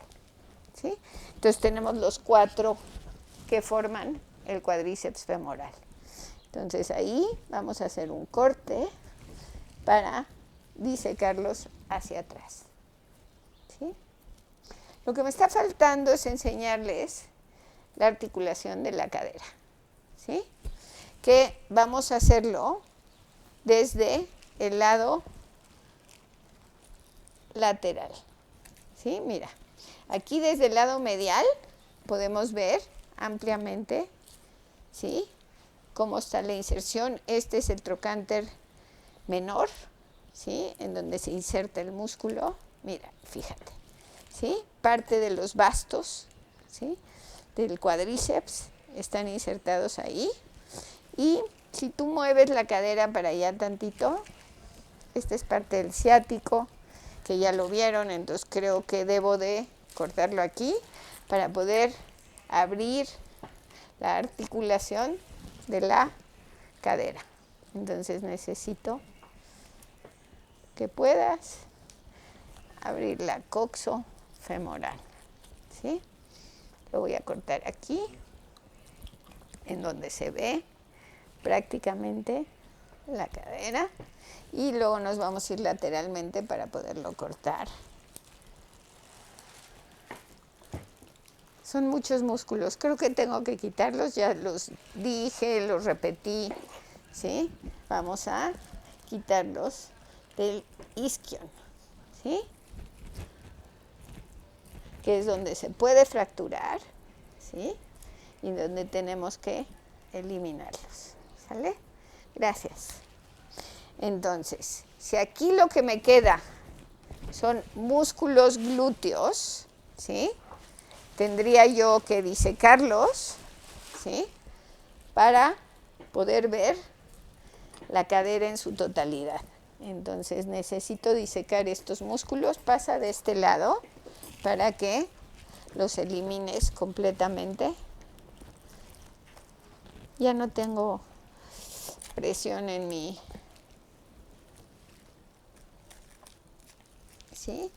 ¿sí? Entonces tenemos los 4 que forman el cuádriceps femoral. Entonces ahí vamos a hacer un corte para disecarlos hacia atrás, ¿sí? Lo que me está faltando es enseñarles la articulación de la cadera, ¿sí? Que vamos a hacerlo desde el lado lateral, ¿sí? Mira, aquí desde el lado medial podemos ver ampliamente, ¿sí? Cómo está la inserción. Este es el trocánter menor, ¿sí? En donde se inserta el músculo. Mira, fíjate, ¿sí? Parte de los bastos, ¿sí? Del cuádriceps están insertados ahí. Y si tú mueves la cadera para allá tantito, esta es parte del ciático, que ya lo vieron, entonces creo que debo de cortarlo aquí para poder abrir la articulación de la cadera. Entonces necesito que puedas abrir la coxofemoral, ¿sí? Lo voy a cortar aquí, en donde se ve prácticamente la cadera, y luego nos vamos a ir lateralmente para poderlo cortar. Son muchos músculos, creo que tengo que quitarlos, ya los dije, los repetí, ¿sí? Vamos a quitarlos del isquion, ¿sí? Que es donde se puede fracturar, ¿sí? Y donde tenemos que eliminarlos, ¿sale? Gracias. Entonces, si aquí lo que me queda son músculos glúteos, ¿sí? Tendría yo que disecarlos, ¿sí? Para poder ver la cadera en su totalidad. Entonces necesito disecar estos músculos. Pasa de este lado para que los elimines completamente. Ya no tengo presión en mi... ¿Sí?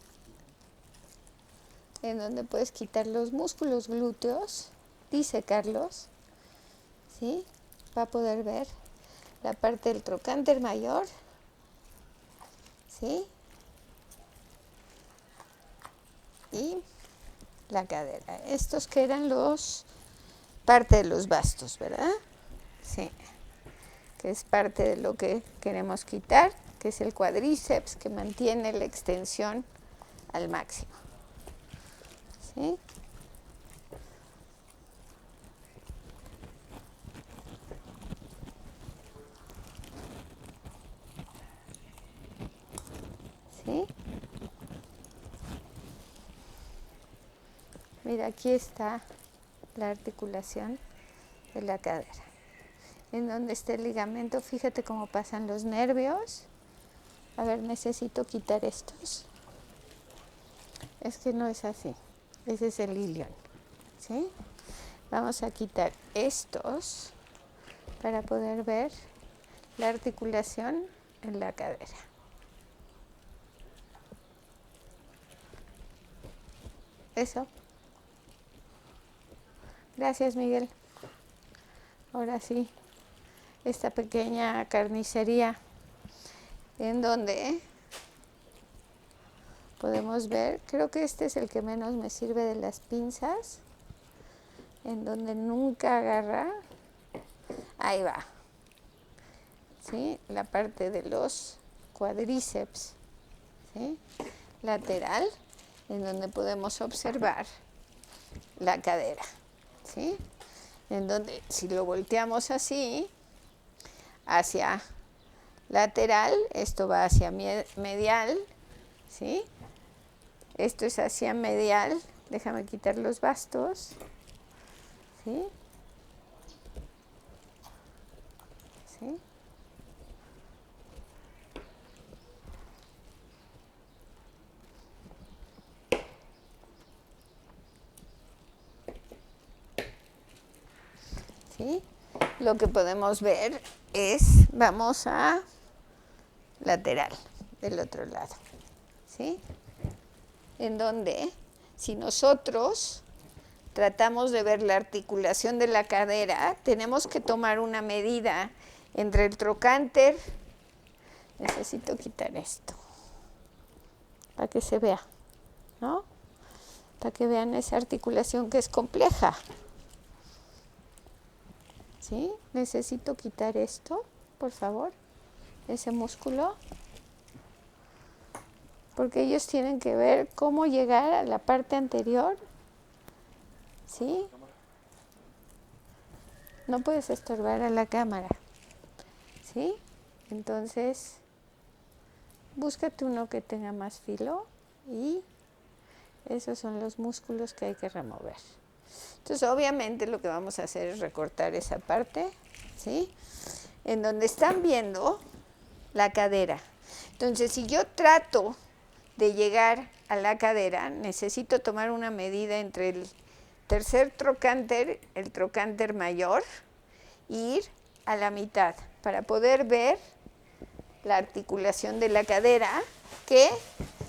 en donde puedes quitar los músculos glúteos, disecarlos, ¿sí? Para poder ver la parte del trocánter mayor, ¿sí? Y la cadera. Estos que eran parte de los bastos, ¿verdad? Sí. Que es parte de lo que queremos quitar, que es el cuádriceps, que mantiene la extensión al máximo. ¿Sí? ¿Sí? Mira, aquí está la articulación de la cadera. En donde está el ligamento, fíjate cómo pasan los nervios. A ver, necesito quitar estos. Es que no es así. Ese es el ilion. ¿Sí? Vamos a quitar estos para poder ver la articulación en la cadera. Eso. Gracias, Miguel. Ahora sí, esta pequeña carnicería en donde podemos ver, creo que este es el que menos me sirve de las pinzas, en donde nunca agarra. Ahí va. ¿Sí? La parte de los cuádriceps, ¿sí? Lateral, en donde podemos observar la cadera, ¿sí? En donde si lo volteamos así, hacia lateral, esto va hacia medial, ¿sí? Esto es hacia medial, déjame quitar los bastos, ¿sí? ¿Sí? ¿Sí? Lo que podemos ver es, vamos a lateral, del otro lado, ¿sí? En donde, si nosotros tratamos de ver la articulación de la cadera, tenemos que tomar una medida entre el trocánter. Necesito quitar esto, para que se vea, ¿no? Para que vean esa articulación que es compleja. ¿Sí? Necesito quitar esto, por favor, ese músculo, porque ellos tienen que ver cómo llegar a la parte anterior. ¿Sí? No puedes estorbar a la cámara. ¿Sí? Entonces, búscate uno que tenga más filo y esos son los músculos que hay que remover. Entonces, obviamente lo que vamos a hacer es recortar esa parte, ¿sí? En donde están viendo la cadera. Entonces, si yo trato de llegar a la cadera, necesito tomar una medida entre el tercer trocánter, el trocánter mayor, e ir a la mitad para poder ver la articulación de la cadera, que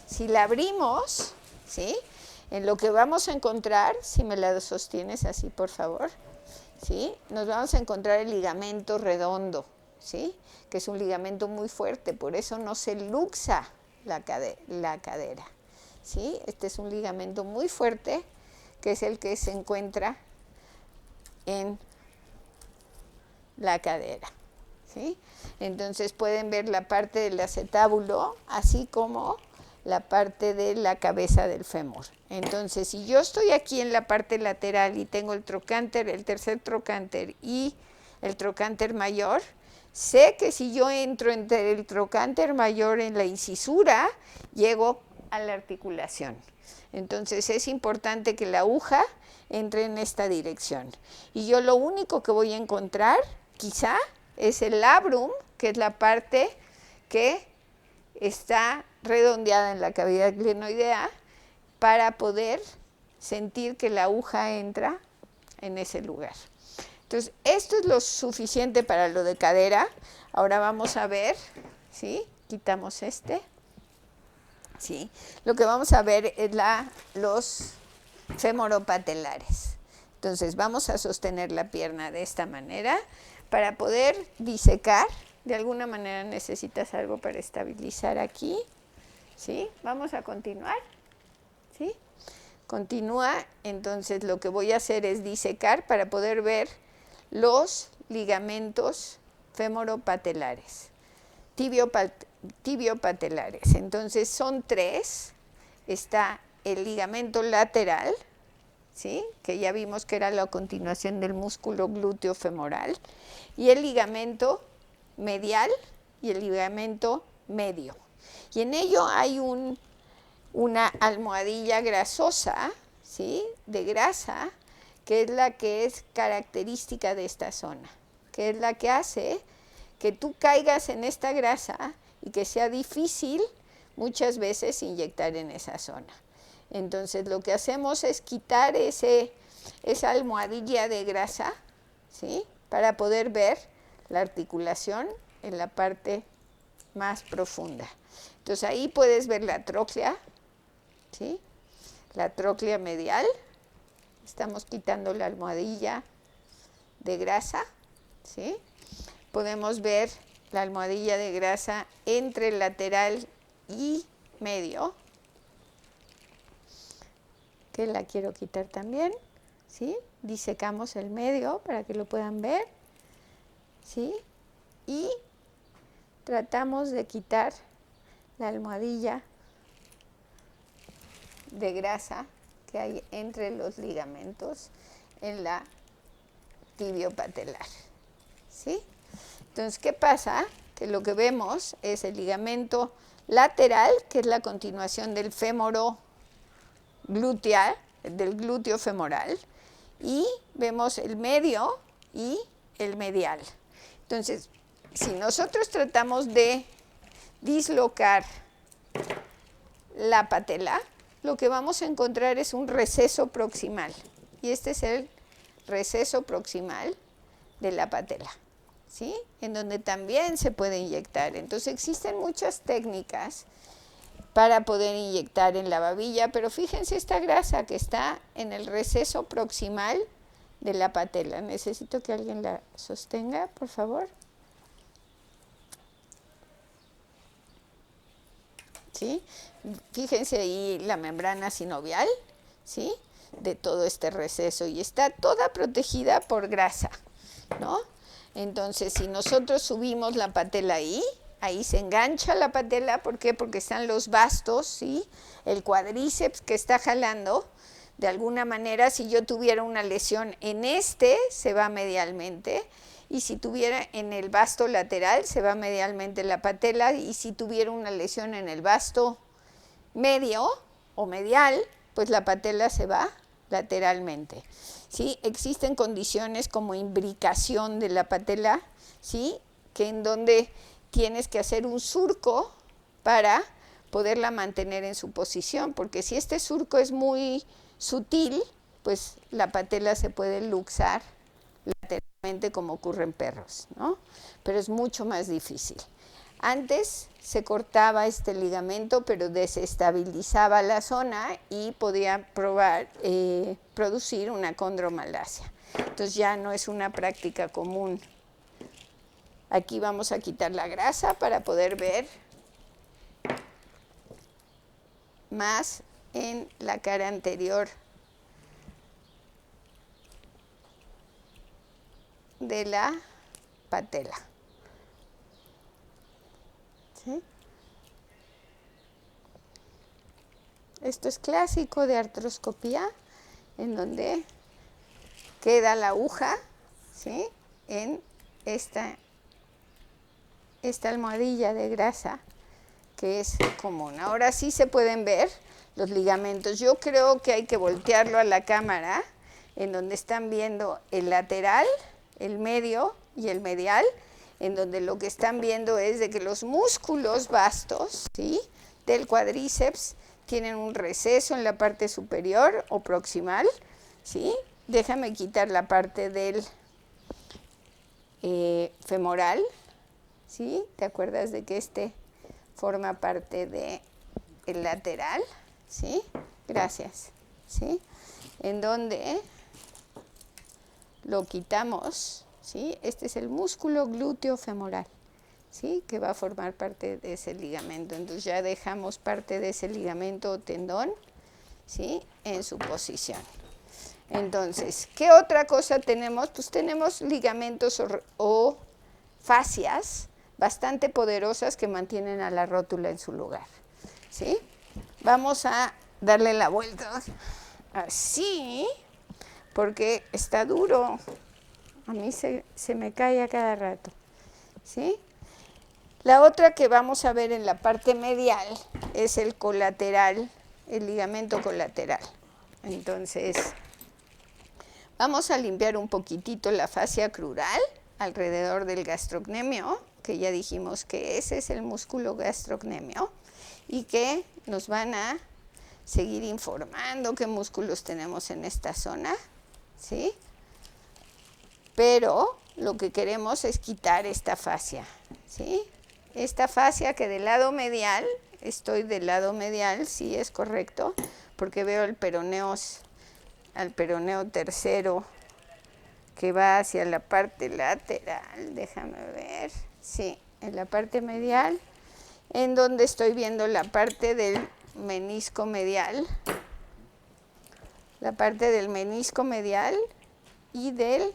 si la abrimos, ¿sí? En lo que vamos a encontrar, si me la sostienes así, por favor, ¿sí? Nos vamos a encontrar el ligamento redondo, ¿sí? Que es un ligamento muy fuerte, por eso no se luxa la cadera, ¿sí? Este es un ligamento muy fuerte, que es el que se encuentra en la cadera, ¿sí? Entonces pueden ver la parte del acetábulo, así como la parte de la cabeza del fémur. Entonces, si yo estoy aquí en la parte lateral y tengo el trocánter, el tercer trocánter y el trocánter mayor, sé que si yo entro entre el trocánter mayor en la incisura, llego a la articulación. Entonces, es importante que la aguja entre en esta dirección. Y yo lo único que voy a encontrar, quizá, es el labrum, que es la parte que está redondeada en la cavidad glenoidea, para poder sentir que la aguja entra en ese lugar. Entonces, esto es lo suficiente para lo de cadera. Ahora vamos a ver, ¿sí? Quitamos este. ¿Sí? Lo que vamos a ver es los femoropatelares. Entonces vamos a sostener la pierna de esta manera para poder disecar. De alguna manera necesitas algo para estabilizar aquí, ¿sí? Vamos a continuar, ¿sí? Continúa, entonces lo que voy a hacer es disecar para poder ver los ligamentos femoropatelares, tibiopatelares. Entonces son 3, está el ligamento lateral, ¿sí? Que ya vimos que era la continuación del músculo glúteo femoral, y el ligamento medial y el ligamento medio. Y en ello hay una almohadilla grasosa, ¿sí? De grasa, que es la que es característica de esta zona, que es la que hace que tú caigas en esta grasa y que sea difícil muchas veces inyectar en esa zona. Entonces lo que hacemos es quitar esa almohadilla de grasa, ¿sí? Para poder ver la articulación en la parte más profunda. Entonces ahí puedes ver la tróclea, ¿sí? La tróclea medial. Estamos quitando la almohadilla de grasa, ¿sí? Podemos ver la almohadilla de grasa entre el lateral y medio, que la quiero quitar también, ¿sí? Disecamos el medio para que lo puedan ver, ¿sí? Y tratamos de quitar la almohadilla de grasa que hay entre los ligamentos en la tibiopatelar, ¿sí? Entonces, ¿qué pasa? Que lo que vemos es el ligamento lateral, que es la continuación del fémoro gluteal, del glúteo femoral, y vemos el medio y el medial. Entonces, si nosotros tratamos de dislocar la patela, lo que vamos a encontrar es un receso proximal. Y este es el receso proximal de la patela, ¿sí? En donde también se puede inyectar. Entonces existen muchas técnicas para poder inyectar en la babilla, pero fíjense esta grasa que está en el receso proximal de la patela. Necesito que alguien la sostenga, por favor. ¿Sí? Fíjense ahí la membrana sinovial, ¿sí? De todo este receso, y está toda protegida por grasa, ¿no? Entonces, si nosotros subimos la patela ahí se engancha la patela. ¿Por qué? Porque están los bastos, ¿sí? El cuádriceps que está jalando. De alguna manera, si yo tuviera una lesión en se va medialmente, y si tuviera en el vasto lateral, se va medialmente la patela, y si tuviera una lesión en el vasto medio o medial, pues la patela se va lateralmente, ¿sí? Existen condiciones como imbricación de la patela, ¿sí? Que en donde tienes que hacer un surco para poderla mantener en su posición, porque si este surco es muy sutil, pues la patela se puede luxar lateralmente como ocurre en perros, ¿no? Pero es mucho más difícil. Antes se cortaba este ligamento, pero desestabilizaba la zona y podía producir una condromalacia. Entonces ya no es una práctica común. Aquí vamos a quitar la grasa para poder ver más en la cara anterior de la patela. ¿Sí? Esto es clásico de artroscopía, en donde queda la aguja, ¿sí? En esta almohadilla de grasa que es común. Ahora sí se pueden ver los ligamentos. Yo creo que hay que voltearlo a la cámara, en donde están viendo el lateral, el medio y el medial, en donde lo que están viendo es de que los músculos vastos, ¿sí? Del cuádriceps tienen un receso en la parte superior o proximal, ¿sí? Déjame quitar la parte del femoral, ¿sí? ¿Te acuerdas de que este forma parte del lateral? ¿Sí? Gracias, ¿sí? en donde lo quitamos, ¿sí? Este es el músculo glúteo femoral, ¿sí? Que va a formar parte de ese ligamento. Entonces ya dejamos parte de ese ligamento o tendón, ¿sí? En su posición. Entonces, ¿qué otra cosa tenemos? Pues tenemos ligamentos o fascias bastante poderosas que mantienen a la rótula en su lugar, ¿sí? Vamos a darle la vuelta así, porque está duro. A mí se me cae a cada rato, ¿sí? La otra que vamos a ver en la parte medial es el colateral, el ligamento colateral. Entonces, vamos a limpiar un poquitito la fascia crural alrededor del gastrocnemio, que ya dijimos que ese es el músculo gastrocnemio, y que nos van a seguir informando qué músculos tenemos en esta zona, ¿sí? Pero lo que queremos es quitar esta fascia, ¿sí? Esta fascia que del lado medial, estoy del lado medial, sí es correcto, porque veo el peroneo, al peroneo tercero que va hacia la parte lateral, déjame ver, sí, en la parte medial, en donde estoy viendo la parte del menisco medial, y del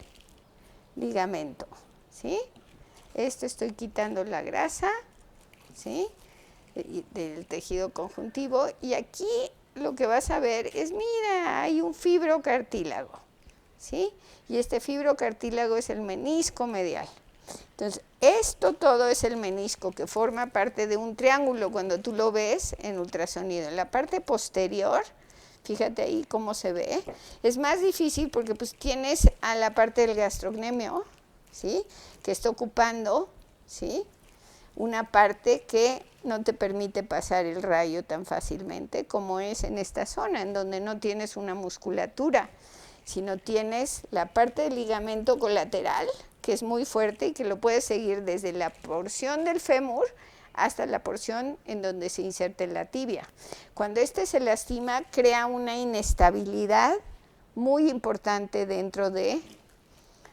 ligamento, ¿sí? Estoy quitando la grasa, ¿sí? Del tejido conjuntivo, y aquí lo que vas a ver es, mira, hay un fibrocartílago, ¿sí? Y este fibrocartílago es el menisco medial. Entonces, esto todo es el menisco que forma parte de un triángulo cuando tú lo ves en ultrasonido. En la parte posterior, fíjate ahí cómo se ve, es más difícil porque pues tienes a la parte del gastrocnemio, ¿sí? Que está ocupando, ¿sí? Una parte que no te permite pasar el rayo tan fácilmente como es en esta zona, en donde no tienes una musculatura, sino tienes la parte del ligamento colateral, que es muy fuerte y que lo puedes seguir desde la porción del fémur hasta la porción en donde se inserta la tibia. Cuando se lastima, crea una inestabilidad muy importante dentro de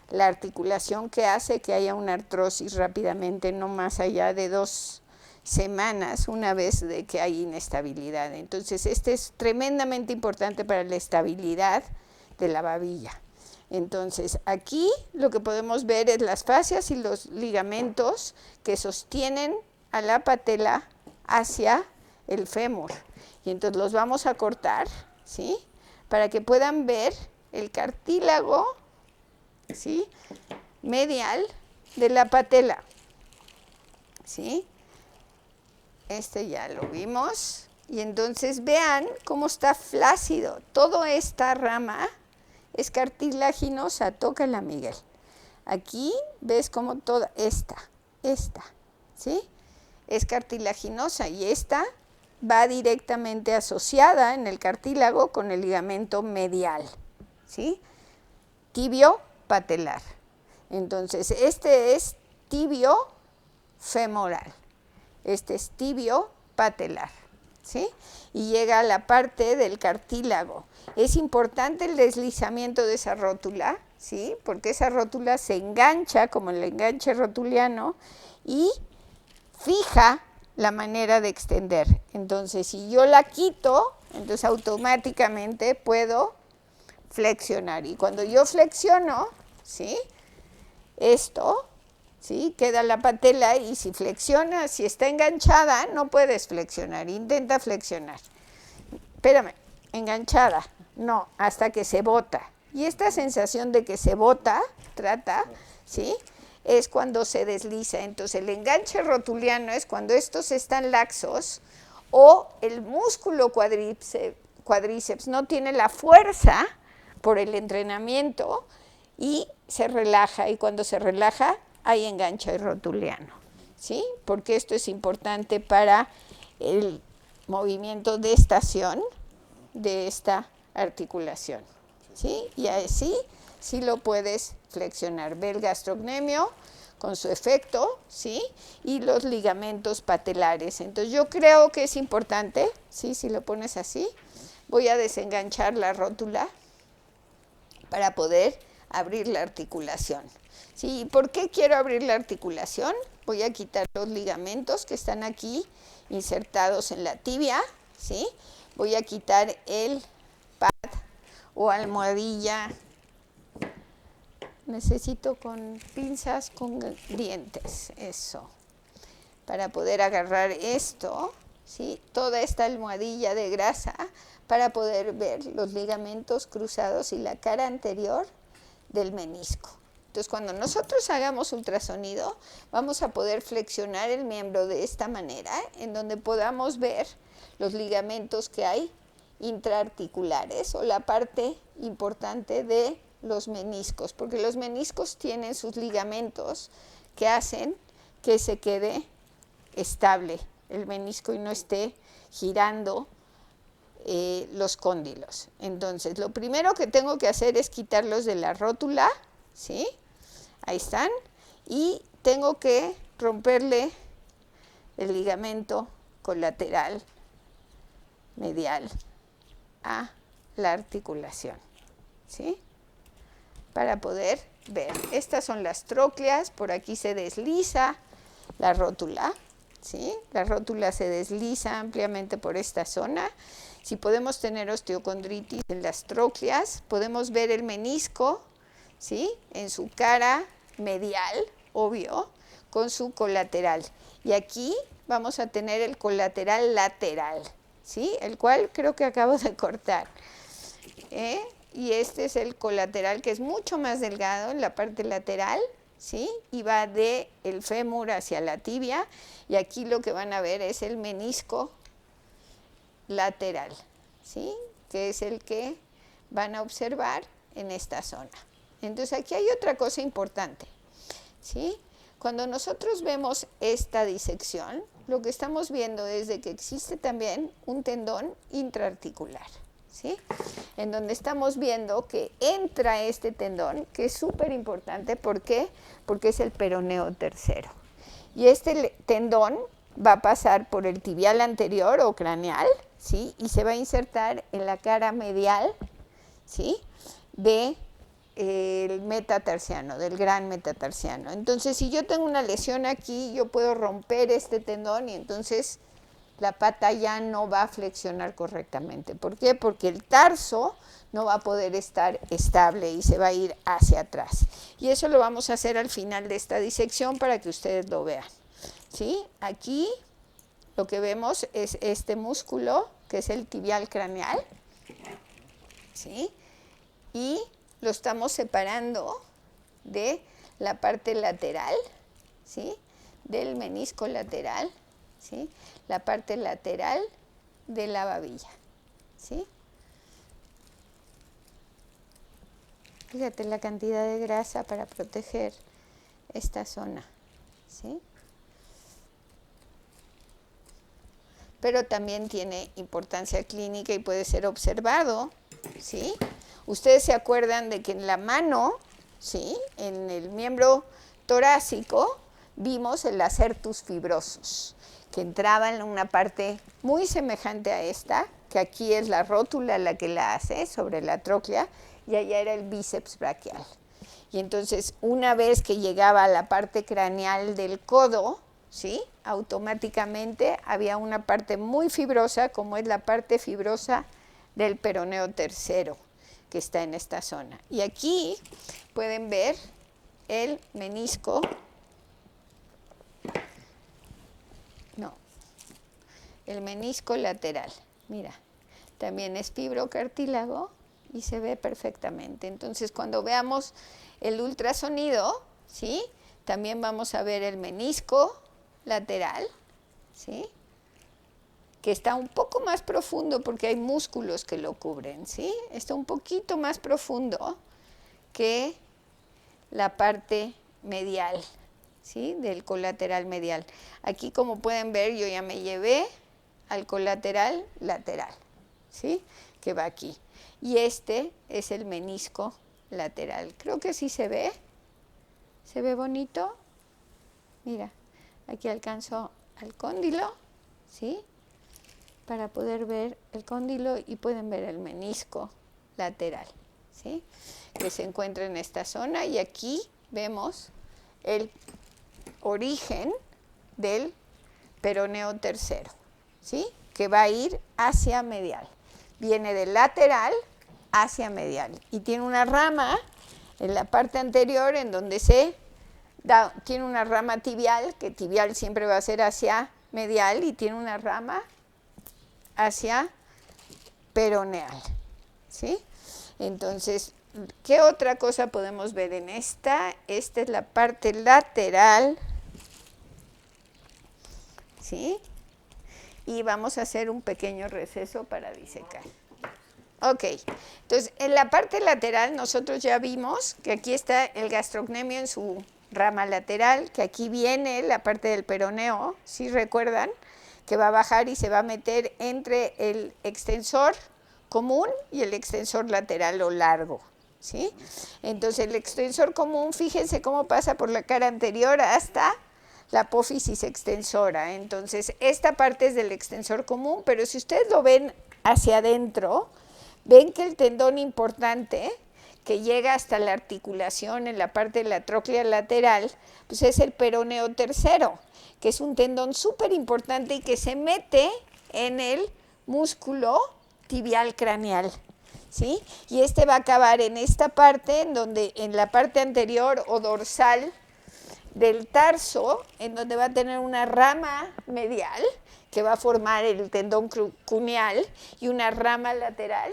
la articulación que hace que haya una artrosis rápidamente, no más allá de 2 semanas, una vez de que hay inestabilidad. Entonces, es tremendamente importante para la estabilidad de la babilla. Entonces, aquí lo que podemos ver es las fascias y los ligamentos que sostienen a la patela hacia el fémur. Y entonces los vamos a cortar, ¿sí? Para que puedan ver el cartílago, ¿sí? Medial de la patela, ¿sí? Ya lo vimos. Y entonces vean cómo está flácido. Toda esta rama es cartilaginosa. Tócala, Miguel. Aquí ves cómo toda esta, ¿sí? Es cartilaginosa y esta va directamente asociada en el cartílago con el ligamento medial, ¿sí? Tibio patelar. Entonces, este es tibio femoral. Este es tibio patelar, ¿sí? Y llega a la parte del cartílago. Es importante el deslizamiento de esa rótula, ¿sí? Porque esa rótula se engancha, como el enganche rotuliano, y fija la manera de extender. Entonces, si yo la quito, entonces automáticamente puedo flexionar. Y cuando yo flexiono, ¿sí? ¿Sí? Queda la patela y si flexiona, si está enganchada, no puedes flexionar. Intenta flexionar. Espérame, enganchada. No, hasta que se bota. Y esta sensación de que se bota, ¿sí? Es cuando se desliza. Entonces el enganche rotuliano es cuando estos están laxos o el músculo cuádriceps no tiene la fuerza por el entrenamiento y se relaja. Y cuando se relaja, hay enganche rotuliano, ¿sí? Porque esto es importante para el movimiento de estación de esta articulación, ¿sí? Y así sí lo puedes flexionar. Ve el gastrocnemio con su efecto, ¿sí? Y los ligamentos patelares. Entonces yo creo que es importante, ¿sí? Si lo pones así, voy a desenganchar la rótula, para poder abrir la articulación. ¿Sí? ¿Por qué quiero abrir la articulación? Voy a quitar los ligamentos que están aquí insertados en la tibia, ¿sí? Voy a quitar el pad o almohadilla. Necesito con pinzas con dientes, eso, para poder agarrar esto, ¿sí? Toda esta almohadilla de grasa, para poder ver los ligamentos cruzados y la cara anterior del menisco. Entonces, cuando nosotros hagamos ultrasonido, vamos a poder flexionar el miembro de esta manera, en donde podamos ver los ligamentos que hay intraarticulares o la parte importante de los meniscos, porque los meniscos tienen sus ligamentos que hacen que se quede estable el menisco y no esté girando los cóndilos. Entonces, lo primero que tengo que hacer es quitarlos de la rótula, ¿sí? Ahí están. Y tengo que romperle el ligamento colateral medial a la articulación, ¿sí? Para poder ver. Estas son las trócleas, por aquí se desliza la rótula, ¿sí? La rótula se desliza ampliamente por esta zona. Si podemos tener osteocondritis en las trócleas, podemos ver el menisco, ¿sí? En su cara medial, obvio, con su colateral. Y aquí vamos a tener el colateral lateral, ¿sí? El cual creo que acabo de cortar. Y este es el colateral, que es mucho más delgado en la parte lateral, ¿sí? Y va del fémur hacia la tibia. Y aquí lo que van a ver es el menisco lateral, ¿sí? Que es el que van a observar en esta zona. Entonces, aquí hay otra cosa importante, ¿sí? Cuando nosotros vemos esta disección, lo que estamos viendo es de que existe también un tendón intraarticular, ¿sí? En donde estamos viendo que entra este tendón, que es súper importante. ¿Por qué? Porque es el peroneo tercero. Y este tendón va a pasar por el tibial anterior o craneal, ¿sí? Y se va a insertar en la cara medial, ¿sí? del metatarsiano, del gran metatarsiano. Entonces, si yo tengo una lesión aquí, yo puedo romper este tendón y entonces la pata ya no va a flexionar correctamente. ¿Por qué? Porque el tarso no va a poder estar estable y se va a ir hacia atrás. Y eso lo vamos a hacer al final de esta disección para que ustedes lo vean, ¿sí? Aquí lo que vemos es este músculo, que es el tibial craneal, ¿sí? Y lo estamos separando de la parte lateral, ¿sí? Del menisco lateral, ¿sí? La parte lateral de la babilla, ¿sí? Fíjate la cantidad de grasa para proteger esta zona, ¿sí? Pero también tiene importancia clínica y puede ser observado, ¿sí? Ustedes se acuerdan de que en la mano, ¿sí? En el miembro torácico, vimos el acertus fibrosus, que entraba en una parte muy semejante a esta, que aquí es la rótula la que la hace sobre la tróclea, y allá era el bíceps braquial. Y entonces, una vez que llegaba a la parte craneal del codo, ¿sí? Automáticamente había una parte muy fibrosa, como es la parte fibrosa del peroneo tercero, que está en esta zona. Y aquí pueden ver el menisco, el menisco lateral. Mira, también es fibrocartílago y se ve perfectamente. Entonces, cuando veamos el ultrasonido, ¿sí? También vamos a ver el menisco lateral, ¿sí? Que está un poco más profundo porque hay músculos que lo cubren, ¿sí? Está un poquito más profundo que la parte medial, ¿sí? Del colateral medial. Aquí, como pueden ver, yo ya me llevé al colateral lateral, ¿sí? Que va aquí. Y este es el menisco lateral. Creo que sí se ve. ¿Se ve bonito? Mira, aquí alcanzo al cóndilo, ¿sí? Para poder ver el cóndilo y pueden ver el menisco lateral, ¿sí? Que se encuentra en esta zona, y aquí vemos el origen del peroneo tercero, ¿sí? Que va a ir hacia medial. Viene del lateral hacia medial y tiene una rama en la parte anterior en donde tiene una rama tibial, que tibial siempre va a ser hacia medial, y tiene una rama hacia peroneal, ¿sí? Entonces, ¿qué otra cosa podemos ver en esta? Esta es la parte lateral, ¿sí? Y vamos a hacer un pequeño receso para disecar. Ok, entonces en la parte lateral nosotros ya vimos que aquí está el gastrocnemio en su rama lateral, que aquí viene la parte del peroneo, ¿sí recuerdan? Que va a bajar y se va a meter entre el extensor común y el extensor lateral o largo, ¿sí? Entonces el extensor común, fíjense cómo pasa por la cara anterior hasta la apófisis extensora. Entonces esta parte es del extensor común, pero si ustedes lo ven hacia adentro, ven que el tendón importante que llega hasta la articulación en la parte de la tróclea lateral, pues es el peroneo tercero, que es un tendón súper importante y que se mete en el músculo tibial craneal, ¿sí? Y este va a acabar en esta parte, en la parte anterior o dorsal del tarso, en donde va a tener una rama medial que va a formar el tendón cuneal y una rama lateral,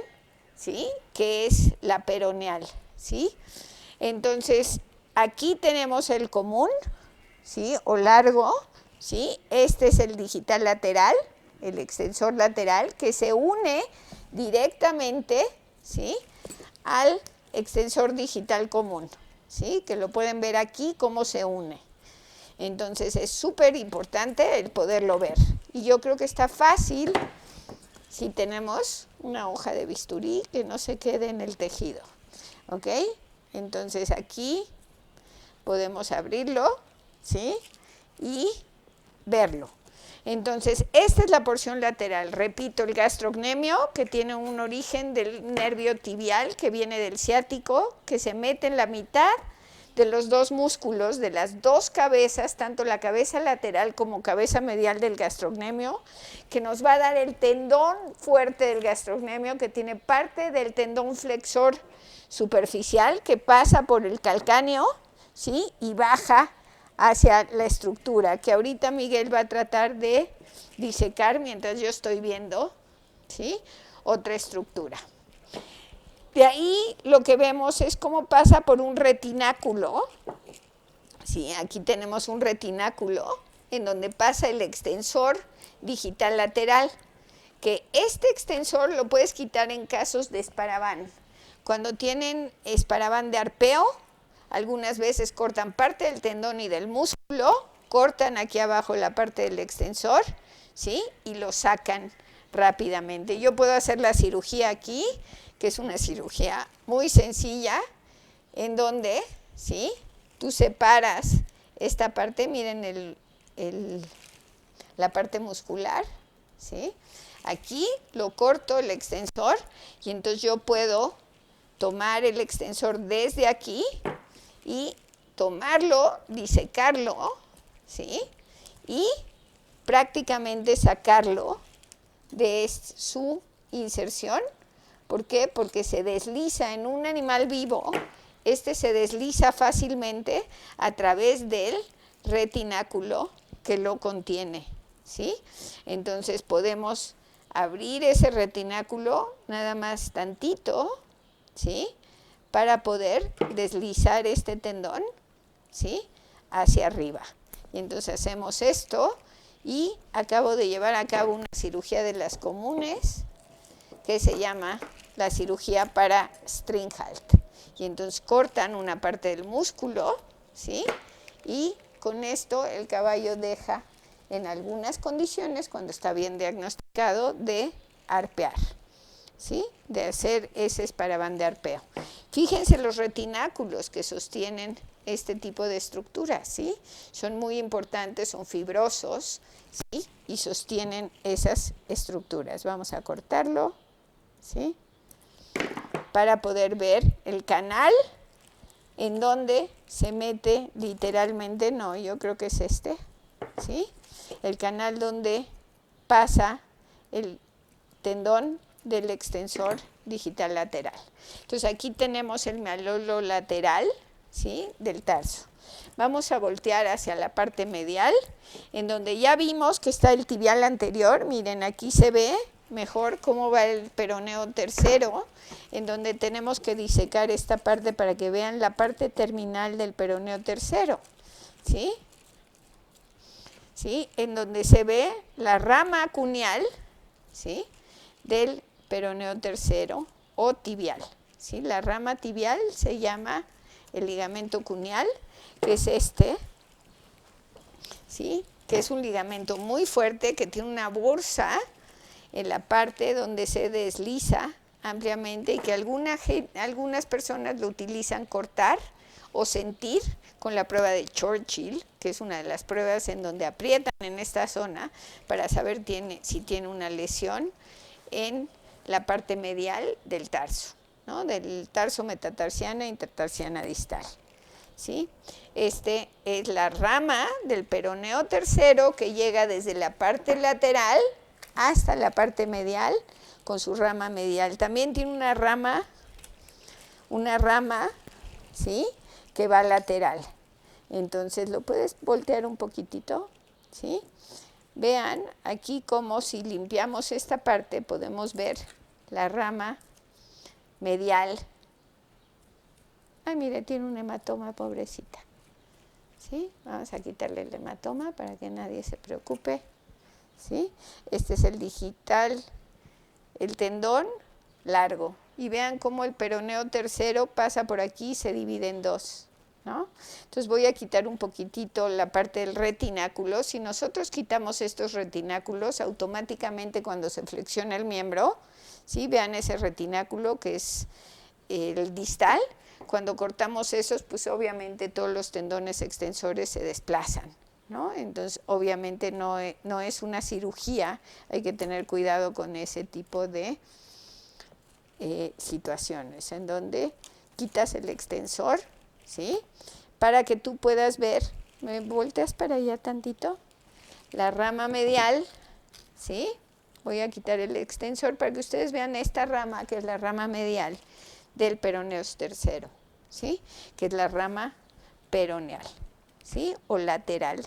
¿sí? Que es la peroneal, ¿sí? Entonces, aquí tenemos el común, ¿sí? O largo, ¿sí? Este es el digital lateral, el extensor lateral, que se une directamente, ¿sí? Al extensor digital común, ¿sí? Que lo pueden ver aquí cómo se une. Entonces es súper importante el poderlo ver. Y yo creo que está fácil si tenemos una hoja de bisturí que no se quede en el tejido, ¿ok? Entonces aquí podemos abrirlo, ¿sí? Y verlo. Entonces, esta es la porción lateral. Repito, el gastrocnemio, que tiene un origen del nervio tibial, que viene del ciático, que se mete en la mitad de los dos músculos, de las dos cabezas, tanto la cabeza lateral como cabeza medial del gastrocnemio, que nos va a dar el tendón fuerte del gastrocnemio, que tiene parte del tendón flexor superficial, que pasa por el calcáneo, ¿sí? Y baja hacia la estructura, que ahorita Miguel va a tratar de disecar mientras yo estoy viendo, ¿sí? Otra estructura. De ahí lo que vemos es cómo pasa por un retináculo, ¿sí? Aquí tenemos un retináculo en donde pasa el extensor digital lateral, que este extensor lo puedes quitar en casos de Sparaván. Cuando tienen Sparaván de arpeo, algunas veces cortan parte del tendón y del músculo, cortan aquí abajo la parte del extensor, ¿sí? Y lo sacan rápidamente. Yo puedo hacer la cirugía aquí, que es una cirugía muy sencilla, en donde, ¿sí? Tú separas esta parte, miren la parte muscular, ¿sí? Aquí lo corto el extensor y entonces yo puedo tomar el extensor desde aquí y tomarlo, disecarlo, ¿sí? Y prácticamente sacarlo de su inserción. ¿Por qué? Porque se desliza en un animal vivo, se desliza fácilmente a través del retináculo que lo contiene, ¿sí? Entonces podemos abrir ese retináculo nada más tantito, ¿sí? Para poder deslizar este tendón, ¿sí? Hacia arriba. Y entonces hacemos esto y acabo de llevar a cabo una cirugía de las comunes que se llama la cirugía para Stringhalt. Y entonces cortan una parte del músculo, ¿sí? Y con esto el caballo deja, en algunas condiciones, cuando está bien diagnosticado, de arpear, ¿sí? De hacer ese Sparaván de arpeo. Fíjense los retináculos que sostienen este tipo de estructuras, ¿sí? Son muy importantes, son fibrosos, ¿sí? Y sostienen esas estructuras. Vamos a cortarlo, ¿sí? para poder ver el canal en donde se mete literalmente, no, yo creo que es este, ¿sí? El canal donde pasa el tendón del extensor digital lateral. Entonces aquí tenemos el malolo lateral, ¿sí?, del tarso. Vamos a voltear hacia la parte medial, en donde ya vimos que está el tibial anterior. Miren, aquí se ve mejor cómo va el peroneo tercero, en donde tenemos que disecar esta parte para que vean la parte terminal del peroneo tercero, ¿sí? ¿Sí? En donde se ve la rama cuneal, ¿sí?, del peroneo tercero o tibial, ¿sí? La rama tibial se llama el ligamento cuneal, que es este, ¿sí?, que es un ligamento muy fuerte que tiene una bursa en la parte donde se desliza ampliamente y que algunas personas lo utilizan cortar o sentir con la prueba de Churchill, que es una de las pruebas en donde aprietan en esta zona para saber si tiene una lesión en la parte medial del tarso, ¿no?, del tarso metatarsiana e intertarsiana distal, ¿sí? Este es la rama del peroneo tercero que llega desde la parte lateral hasta la parte medial con su rama medial. También tiene una rama, ¿sí?, que va lateral. Entonces lo puedes voltear un poquitito, ¿sí? Vean aquí como si limpiamos esta parte podemos ver la rama medial. Ay, mire, tiene un hematoma, pobrecita. ¿Sí? Vamos a quitarle el hematoma para que nadie se preocupe, ¿sí? Este es el digital, el tendón largo. Y vean cómo el peroneo tercero pasa por aquí y se divide en dos, ¿no? Entonces voy a quitar un poquitito la parte del retináculo. Si nosotros quitamos estos retináculos, automáticamente cuando se flexiona el miembro, ¿sí?, vean ese retináculo que es el distal. Cuando cortamos esos, pues obviamente todos los tendones extensores se desplazan, ¿no? Entonces, obviamente no es una cirugía, hay que tener cuidado con ese tipo de situaciones, en donde quitas el extensor, ¿sí?, para que tú puedas ver, ¿me volteas para allá tantito? La rama medial, ¿sí? Voy a quitar el extensor para que ustedes vean esta rama, que es la rama medial del peroneo tercero, ¿sí?, que es la rama peroneal, ¿sí?, o lateral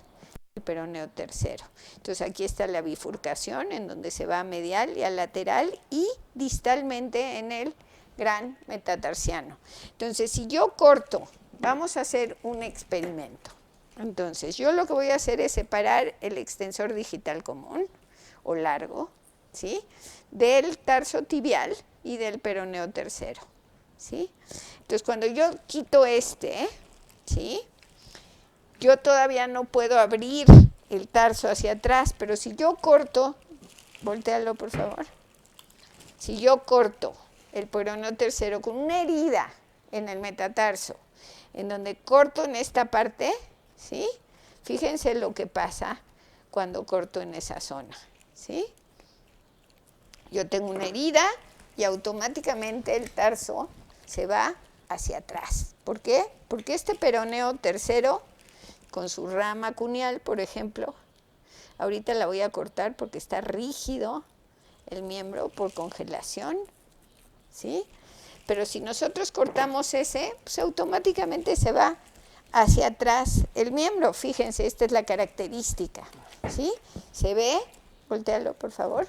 del peroneo tercero. Entonces aquí está la bifurcación en donde se va a medial y a lateral y distalmente en el gran metatarsiano. Entonces si yo corto, vamos a hacer un experimento. Entonces yo lo que voy a hacer es separar el extensor digital común o largo, ¿sí?, del tarso tibial y del peroneo tercero, ¿sí? Entonces cuando yo quito este, ¿sí?, yo todavía no puedo abrir el tarso hacia atrás, pero si yo corto, voltéalo por favor, si yo corto el peroneo tercero con una herida en el metatarso, en donde corto en esta parte, ¿sí?, fíjense lo que pasa cuando corto en esa zona, ¿sí? Yo tengo una herida y automáticamente el tarso se va hacia atrás. ¿Por qué? Porque este peroneo tercero, con su rama cuneal, por ejemplo, ahorita la voy a cortar porque está rígido el miembro por congelación, ¿sí? Pero si nosotros cortamos ese, pues automáticamente se va hacia atrás el miembro. Fíjense, esta es la característica, ¿sí? Se ve, voltéalo por favor,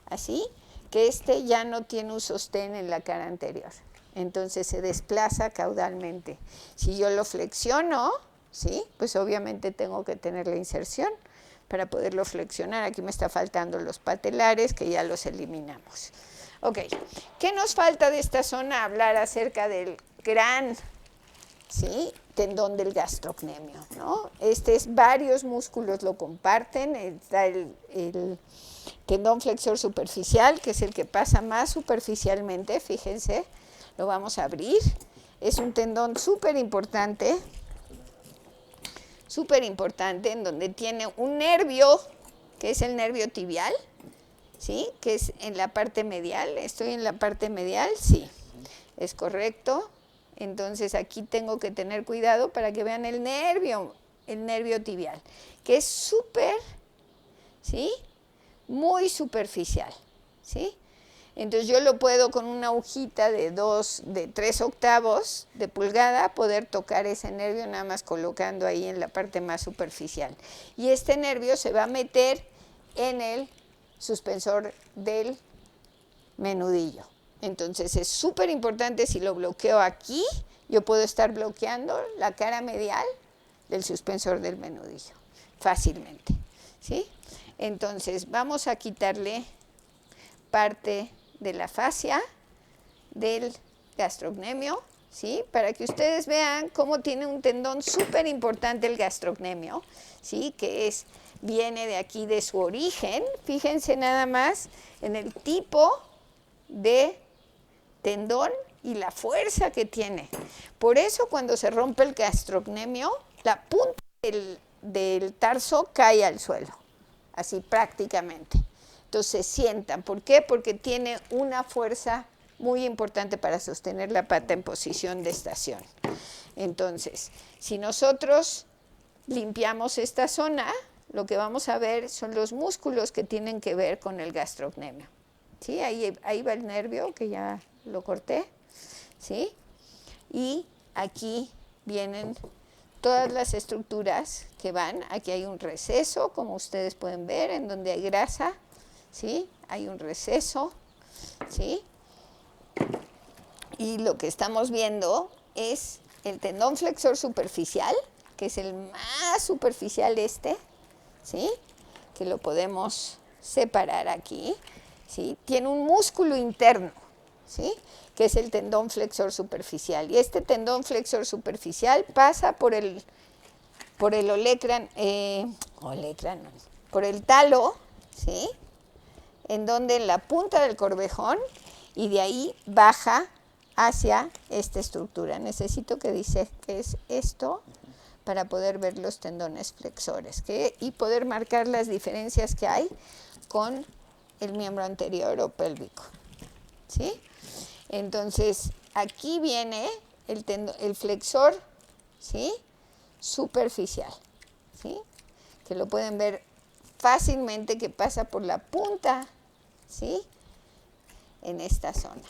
así, que este ya no tiene un sostén en la cara anterior. Entonces se desplaza caudalmente. Si yo lo flexiono, ¿sí?, pues obviamente tengo que tener la inserción para poderlo flexionar. Aquí me está faltando los patelares, que ya los eliminamos. Ok, ¿qué nos falta de esta zona? Hablar acerca del gran, ¿sí?, tendón del gastrocnemio, ¿no? Varios músculos lo comparten. Está el tendón flexor superficial, que es el que pasa más superficialmente, fíjense, lo vamos a abrir. Es un tendón súper importante, en donde tiene un nervio, que es el nervio tibial, ¿sí?, que es en la parte medial. ¿Estoy en la parte medial? Sí. ¿Es correcto? Entonces aquí tengo que tener cuidado para que vean el nervio tibial, que es súper, ¿sí? Muy superficial, ¿sí? Entonces yo lo puedo con una agujita de 3 octavos de pulgada poder tocar ese nervio nada más colocando ahí en la parte más superficial. Y este nervio se va a meter en el suspensor del menudillo. Entonces es súper importante, si lo bloqueo aquí, yo puedo estar bloqueando la cara medial del suspensor del menudillo fácilmente, ¿sí? Entonces vamos a quitarle parte de la fascia del gastrocnemio, ¿sí? Para que ustedes vean cómo tiene un tendón súper importante el gastrocnemio, ¿sí? Que viene de aquí de su origen. Fíjense nada más en el tipo de tendón y la fuerza que tiene. Por eso cuando se rompe el gastrocnemio, la punta del tarso cae al suelo, así prácticamente. Entonces se sientan. ¿Por qué? Porque tiene una fuerza muy importante para sostener la pata en posición de estación. Entonces, si nosotros limpiamos esta zona, lo que vamos a ver son los músculos que tienen que ver con el gastrocnemio. ¿Sí? Ahí va el nervio, que ya lo corté, ¿sí? Y aquí vienen todas las estructuras que van. Aquí hay un receso, como ustedes pueden ver, en donde hay grasa, ¿sí? Hay un receso, ¿sí? Y lo que estamos viendo es el tendón flexor superficial, que es el más superficial ¿sí? Que lo podemos separar aquí, ¿sí? Tiene un músculo interno, ¿sí? Que es el tendón flexor superficial. Y este tendón flexor superficial pasa por el olecrano, por el talo, ¿sí? En donde en la punta del corvejón, y de ahí baja hacia esta estructura. Necesito que dice que es esto para poder ver los tendones flexores y poder marcar las diferencias que hay con el miembro anterior o pélvico, ¿sí? Entonces, aquí viene el flexor, ¿sí? Superficial, ¿sí? Que lo pueden ver fácilmente, que pasa por la punta, ¿sí? En esta zona,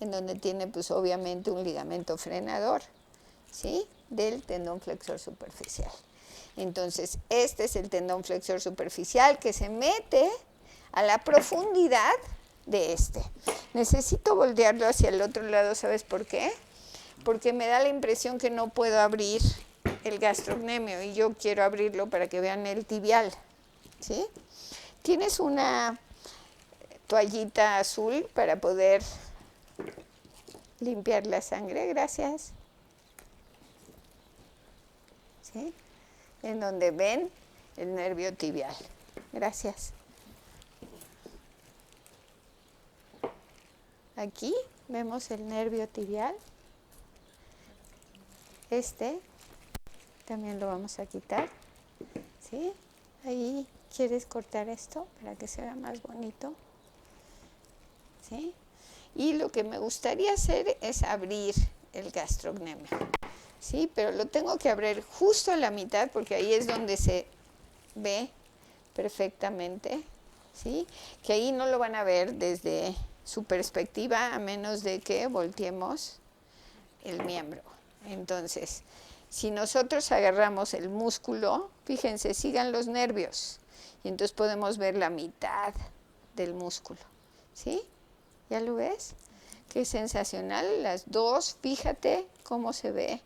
en donde tiene pues obviamente un ligamento frenador, ¿sí? Del tendón flexor superficial. Entonces, este es el tendón flexor superficial que se mete a la profundidad de este. Necesito voltearlo hacia el otro lado, ¿sabes por qué? Porque me da la impresión que no puedo abrir el gastrocnemio y yo quiero abrirlo para que vean el tibial, ¿sí? Tienes una toallita azul para poder limpiar la sangre, gracias. ¿Sí? En donde ven el nervio tibial. Gracias. Aquí vemos el nervio tibial. También lo vamos a quitar. ¿Sí? Ahí quieres cortar esto para que se vea más bonito. ¿Sí? Y lo que me gustaría hacer es abrir el gastrocnemio. ¿Sí? Pero lo tengo que abrir justo a la mitad porque ahí es donde se ve perfectamente, ¿sí? Que ahí no lo van a ver desde su perspectiva a menos de que volteemos el miembro. Entonces, si nosotros agarramos el músculo, fíjense, sigan los nervios y entonces podemos ver la mitad del músculo, ¿sí? ¿Ya lo ves? Qué sensacional, las dos, fíjate cómo se ve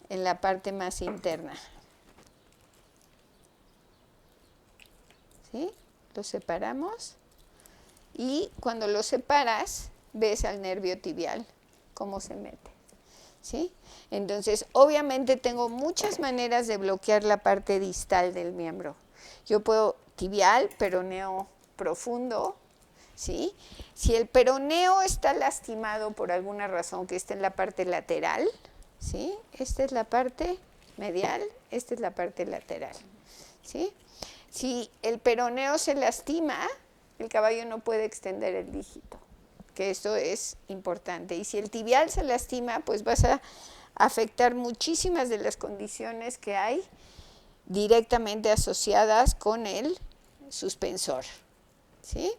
en la parte más interna. ¿Sí? Lo separamos y cuando lo separas ves al nervio tibial cómo se mete. ¿Sí? Entonces, obviamente tengo muchas maneras de bloquear la parte distal del miembro. Yo puedo tibial, peroneo profundo, ¿sí? Si el peroneo está lastimado por alguna razón, que está en la parte lateral, ¿sí? Esta es la parte medial, esta es la parte lateral, ¿sí? Si el peroneo se lastima, el caballo no puede extender el dígito, que esto es importante. Y si el tibial se lastima, pues vas a afectar muchísimas de las condiciones que hay directamente asociadas con el suspensor, ¿sí?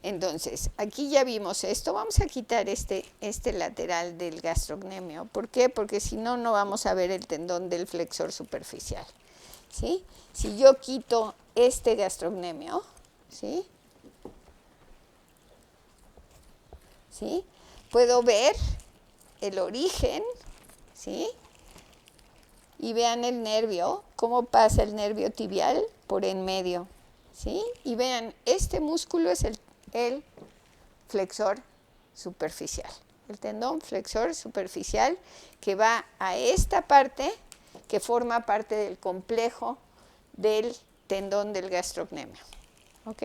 Entonces, aquí ya vimos esto. Vamos a quitar este lateral del gastrocnemio. ¿Por qué? Porque si no, no vamos a ver el tendón del flexor superficial, ¿sí? Si yo quito este gastrocnemio, ¿sí? ¿Sí? Puedo ver el origen, ¿sí? Y vean el nervio, cómo pasa el nervio tibial por en medio, ¿sí? Y vean, este músculo es el flexor superficial, el tendón flexor superficial que va a esta parte que forma parte del complejo del tendón del gastrocnemio, ¿ok?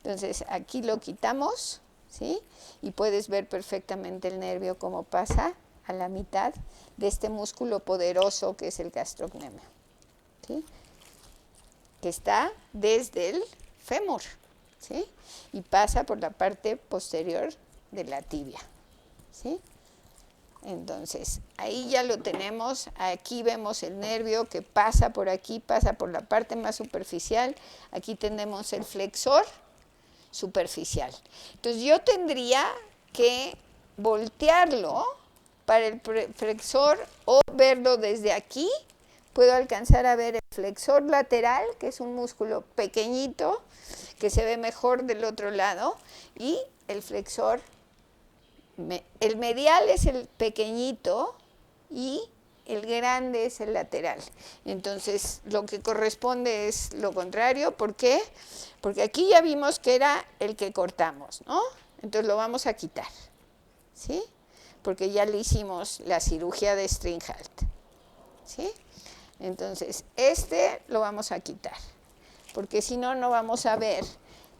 Entonces aquí lo quitamos, ¿sí? Y puedes ver perfectamente el nervio cómo pasa a la mitad de este músculo poderoso que es el gastrocnemio, ¿sí? Que está desde el fémur, ¿sí? Y pasa por la parte posterior de la tibia, ¿sí? Entonces, ahí ya lo tenemos. Aquí vemos el nervio que pasa por aquí, pasa por la parte más superficial. Aquí tenemos el flexor superficial. Entonces, yo tendría que voltearlo para el flexor o verlo desde aquí. Puedo alcanzar a ver el flexor lateral, que es un músculo pequeñito, que se ve mejor del otro lado, y el flexor, el medial es el pequeñito y el grande es el lateral. Entonces, lo que corresponde es lo contrario. ¿Por qué? Porque aquí ya vimos que era el que cortamos, ¿no? Entonces lo vamos a quitar, ¿sí? Porque ya le hicimos la cirugía de Stringhalt, ¿sí? Entonces, este lo vamos a quitar, porque si no, no vamos a ver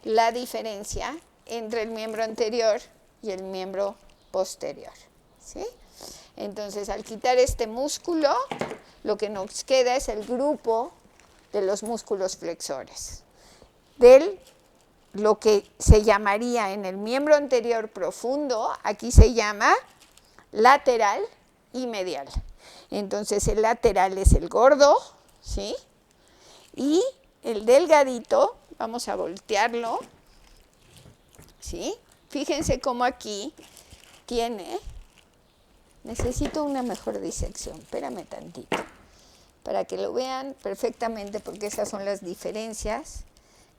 la diferencia entre el miembro anterior y el miembro posterior, ¿sí? Entonces, al quitar este músculo, lo que nos queda es el grupo de los músculos flexores, del lo que se llamaría en el miembro anterior profundo, aquí se llama lateral y medial. Entonces, el lateral es el gordo, ¿sí? Y el delgadito, vamos a voltearlo, ¿sí? Fíjense cómo aquí tiene, necesito una mejor disección, espérame tantito, para que lo vean perfectamente, porque esas son las diferencias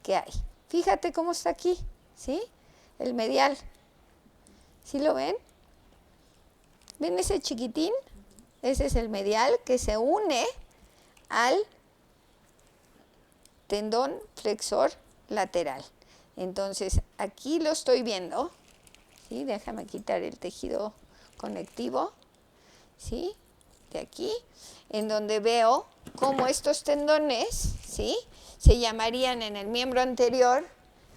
que hay. Fíjate cómo está aquí, ¿sí? El medial, ¿sí lo ven? ¿Ven ese chiquitín? Ese es el medial que se une al tendón flexor lateral. Entonces, aquí lo estoy viendo, ¿sí? Déjame quitar el tejido conectivo, ¿sí? De aquí, en donde veo cómo estos tendones, ¿sí? Se llamarían en el miembro anterior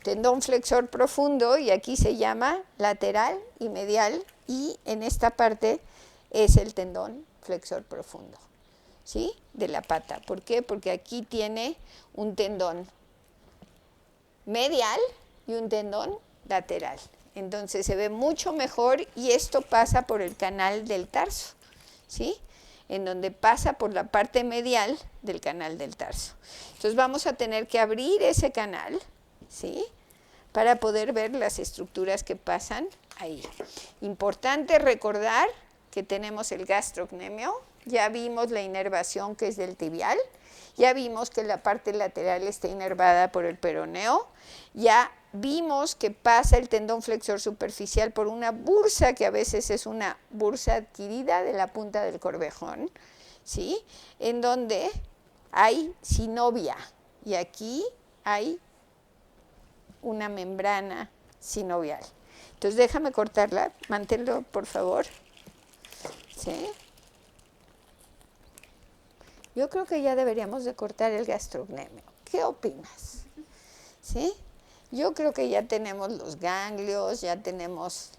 tendón flexor profundo, y aquí se llama lateral y medial, y en esta parte es el tendón flexor profundo, ¿sí? De la pata. ¿Por qué? Porque aquí tiene un tendón medial y un tendón lateral. Entonces se ve mucho mejor, y esto pasa por el canal del tarso, ¿sí? En donde pasa por la parte medial del canal del tarso. Entonces vamos a tener que abrir ese canal, ¿sí? Para poder ver las estructuras que pasan ahí. Importante recordar que tenemos el gastrocnemio, ya vimos la inervación que es del tibial, ya vimos que la parte lateral está inervada por el peroneo, ya vimos que pasa el tendón flexor superficial por una bursa, que a veces es una bursa adquirida de la punta del corvejón, ¿sí? En donde hay sinovia, y aquí hay una membrana sinovial. Entonces déjame cortarla, manténlo por favor, ¿sí? Yo creo que ya deberíamos de cortar el gastrocnemio. ¿Qué opinas? ¿Sí? Yo creo que ya tenemos los ganglios, ya tenemos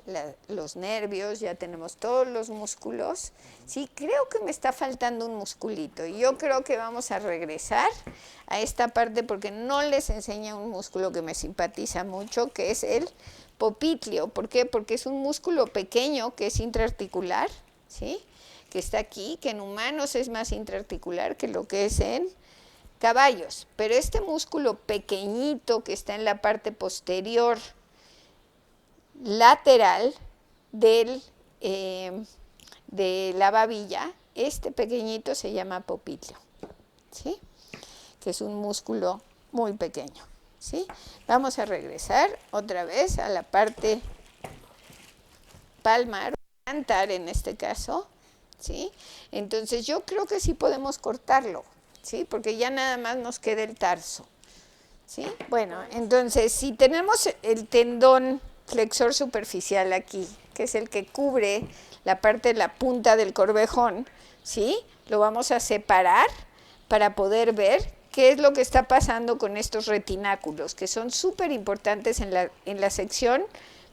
los nervios, ya tenemos todos los músculos. Sí, creo que me está faltando un musculito. Y yo creo que vamos a regresar a esta parte porque no les enseña un músculo que me simpatiza mucho, que es el popliteo. ¿Por qué? Porque es un músculo pequeño que es intraarticular, ¿sí? Que está aquí, que en humanos es más intraarticular que lo que es en caballos, pero este músculo pequeñito que está en la parte posterior lateral de la babilla, este pequeñito se llama popliteo, ¿sí? Que es un músculo muy pequeño, ¿sí? Vamos a regresar otra vez a la parte palmar, plantar en este caso, ¿sí? Entonces yo creo que sí podemos cortarlo, ¿sí? Porque ya nada más nos queda el tarso, ¿sí? Bueno, entonces si tenemos el tendón flexor superficial aquí, que es el que cubre la parte de la punta del corvejón, ¿sí? Lo vamos a separar para poder ver qué es lo que está pasando con estos retináculos, que son súper importantes en la sección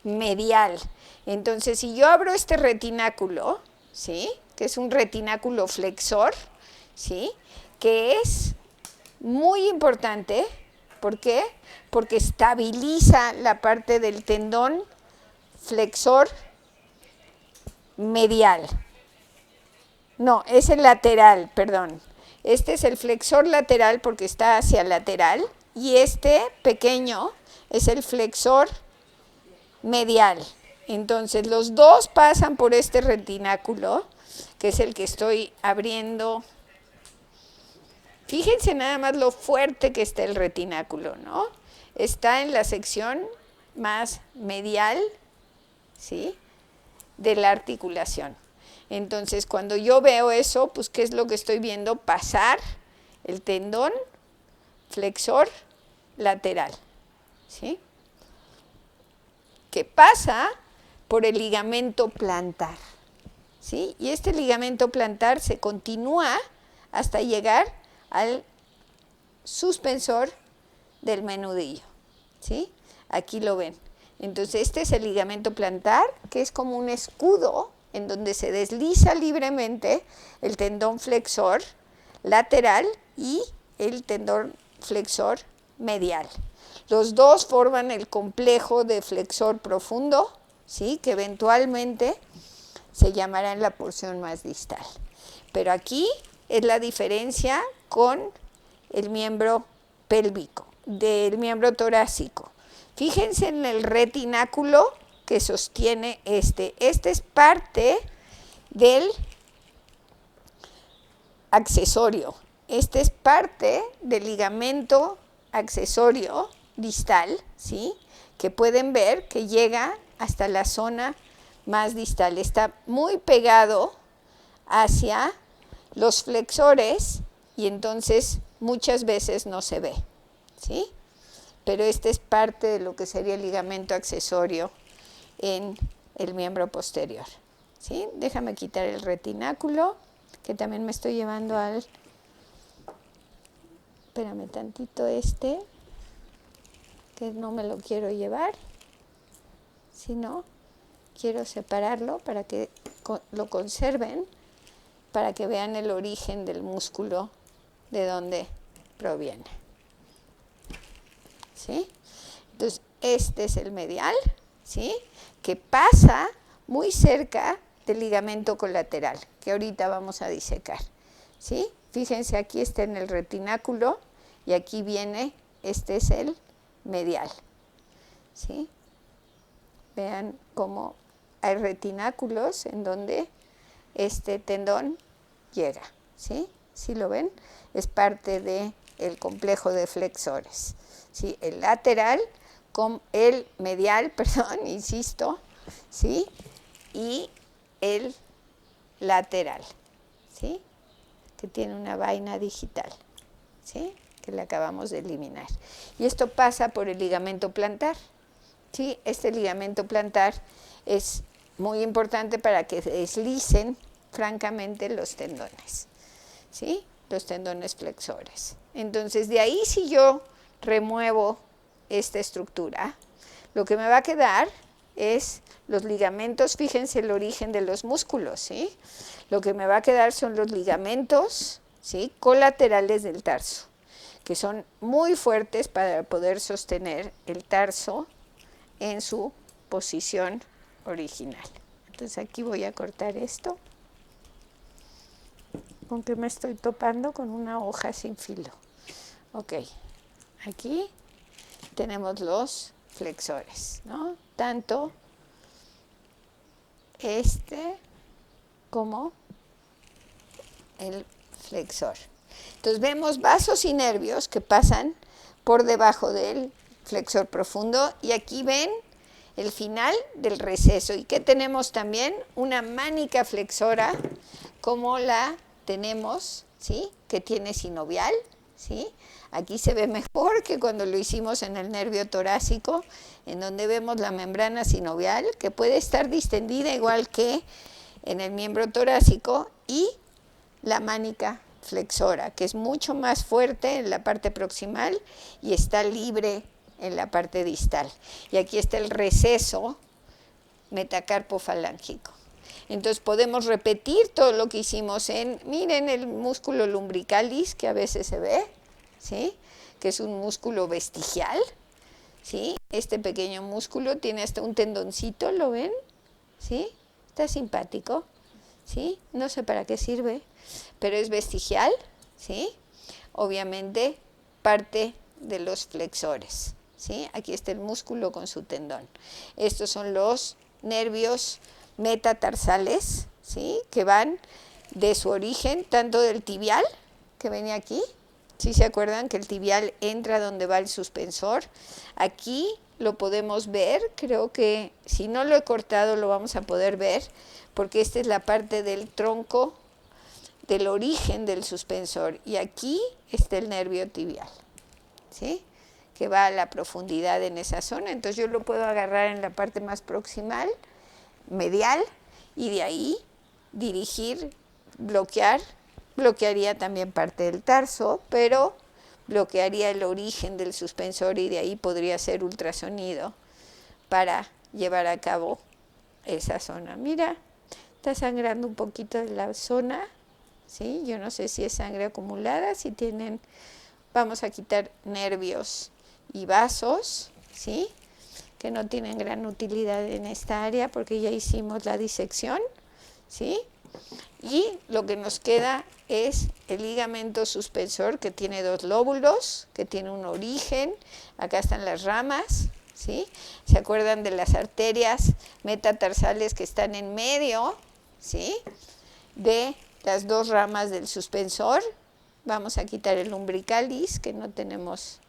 medial. Entonces, si yo abro este retináculo, ¿sí? Que es un retináculo flexor, ¿sí? Que es muy importante. ¿Por qué? Porque estabiliza la parte del tendón flexor medial. No, es el lateral, perdón. Este es el flexor lateral porque está hacia lateral y este pequeño es el flexor medial. Entonces los dos pasan por este retináculo, que es el que estoy abriendo. Fíjense nada más lo fuerte que está el retináculo, ¿no? Está en la sección más medial, ¿sí? De la articulación. Entonces, cuando yo veo eso, pues, ¿qué es lo que estoy viendo? Pasar el tendón flexor lateral, ¿sí? Que pasa por el ligamento plantar, ¿sí? Y este ligamento plantar se continúa hasta llegar al suspensor del menudillo, ¿sí? Aquí lo ven. Entonces, este es el ligamento plantar, que es como un escudo en donde se desliza libremente el tendón flexor lateral y el tendón flexor medial. Los dos forman el complejo de flexor profundo, ¿sí? Que eventualmente se llamará en la porción más distal. Pero aquí es la diferencia con el miembro pélvico, del miembro torácico. Fíjense en el retináculo que sostiene este. Este es parte del accesorio. Este es parte del ligamento accesorio distal, ¿sí? Que pueden ver que llega hasta la zona más distal. Está muy pegado hacia los flexores y entonces muchas veces no se ve, ¿sí? Pero este es parte de lo que sería el ligamento accesorio en el miembro posterior, ¿sí? Déjame quitar el retináculo, que también me estoy llevando al... Espérame tantito que no me lo quiero llevar, sino quiero separarlo para que lo conserven, para que vean el origen del músculo, de dónde proviene, ¿sí? Entonces, este es el medial, ¿sí? Que pasa muy cerca del ligamento colateral, que ahorita vamos a disecar, ¿sí? Fíjense, aquí está en el retináculo y aquí viene, este es el medial, ¿sí? Vean cómo hay retináculos en donde este tendón llega, ¿sí? ¿Sí lo ven? Es parte del complejo de flexores, ¿sí? El lateral con el medial, perdón, insisto, ¿sí? Y el lateral, ¿sí? Que tiene una vaina digital, ¿sí? Que le acabamos de eliminar. Y esto pasa por el ligamento plantar, ¿sí? Este ligamento plantar es muy importante para que se deslicen francamente los tendones, ¿sí? Los tendones flexores. Entonces, de ahí si yo remuevo esta estructura, lo que me va a quedar es los ligamentos, fíjense el origen de los músculos, ¿sí? Lo que me va a quedar son los ligamentos, ¿sí?, colaterales del tarso, que son muy fuertes para poder sostener el tarso en su posición original. Entonces aquí voy a cortar esto. ¿Con qué me estoy topando? Con una hoja sin filo. Ok, aquí tenemos los flexores, ¿no? Tanto este como el flexor. Entonces vemos vasos y nervios que pasan por debajo del flexor profundo y aquí ven el final del receso. ¿Y qué tenemos también? Una mánica flexora como la tenemos, ¿sí?, que tiene sinovial, ¿sí? Aquí se ve mejor que cuando lo hicimos en el nervio torácico, en donde vemos la membrana sinovial, que puede estar distendida igual que en el miembro torácico, y la mánica flexora, que es mucho más fuerte en la parte proximal y está libre en la parte distal. Y aquí está el receso metacarpofalángico. Entonces podemos repetir todo lo que hicimos miren el músculo lumbricalis, que a veces se ve, ¿sí?, que es un músculo vestigial, ¿sí? Este pequeño músculo tiene hasta un tendoncito, ¿lo ven? ¿Sí? Está simpático, ¿sí? No sé para qué sirve, pero es vestigial, ¿sí? Obviamente parte de los flexores, ¿sí? Aquí está el músculo con su tendón. Estos son los nervios metatarsales, ¿sí?, que van de su origen, tanto del tibial, que venía aquí, ¿sí se acuerdan que el tibial entra donde va el suspensor? Aquí lo podemos ver, creo que si no lo he cortado lo vamos a poder ver, porque esta es la parte del tronco del origen del suspensor, y aquí está el nervio tibial, ¿sí?, que va a la profundidad en esa zona. Entonces yo lo puedo agarrar en la parte más proximal, medial, y de ahí dirigir, bloquearía también parte del tarso, pero bloquearía el origen del suspensor y de ahí podría hacer ultrasonido para llevar a cabo esa zona. Mira, está sangrando un poquito de la zona, ¿sí? Yo no sé si es sangre acumulada, si tienen, vamos a quitar nervios y vasos, ¿sí?, que no tienen gran utilidad en esta área porque ya hicimos la disección, ¿sí? Y lo que nos queda es el ligamento suspensor, que tiene dos lóbulos, que tiene un origen, acá están las ramas, ¿sí? ¿Se acuerdan de las arterias metatarsales que están en medio, ¿sí?, de las dos ramas del suspensor? Vamos a quitar el lumbricalis, que no tenemos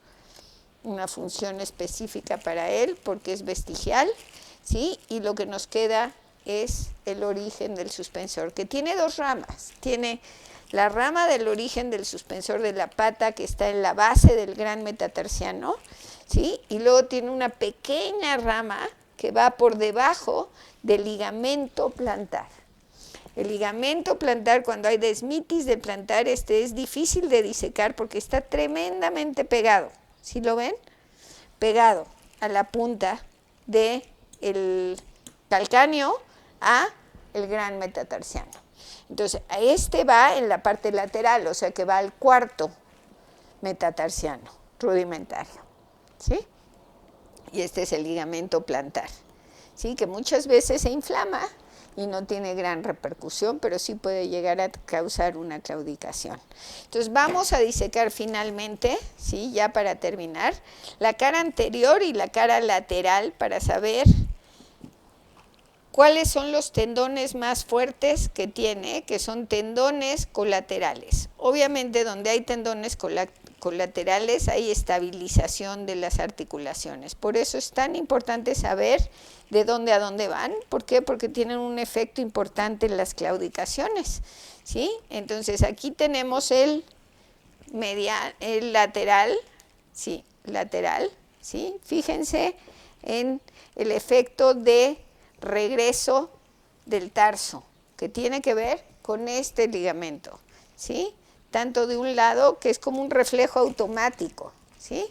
una función específica para él porque es vestigial, ¿sí? Y lo que nos queda es el origen del suspensor, que tiene dos ramas. Tiene la rama del origen del suspensor de la pata, que está en la base del gran metatarsiano, ¿sí?, y luego tiene una pequeña rama que va por debajo del ligamento plantar. El ligamento plantar, cuando hay desmitis del plantar, es difícil de disecar porque está tremendamente pegado. ¿Sí lo ven? Pegado a la punta del calcáneo a el gran metatarsiano. Entonces, este va en la parte lateral, o sea que va al cuarto metatarsiano rudimentario, ¿sí? Y este es el ligamento plantar, ¿sí?, que muchas veces se inflama y no tiene gran repercusión, pero sí puede llegar a causar una claudicación. Entonces vamos a disecar finalmente, ¿sí?, ya para terminar, la cara anterior y la cara lateral para saber cuáles son los tendones más fuertes que tiene, que son tendones colaterales. Obviamente donde hay tendones colaterales hay estabilización de las articulaciones. Por eso es tan importante saber de dónde a dónde van. ¿Por qué? Porque tienen un efecto importante en las claudicaciones, ¿sí? Entonces aquí tenemos el lateral, ¿sí? Lateral, ¿sí? Fíjense en el efecto de regreso del tarso, que tiene que ver con este ligamento, ¿sí?, tanto de un lado, que es como un reflejo automático, ¿sí?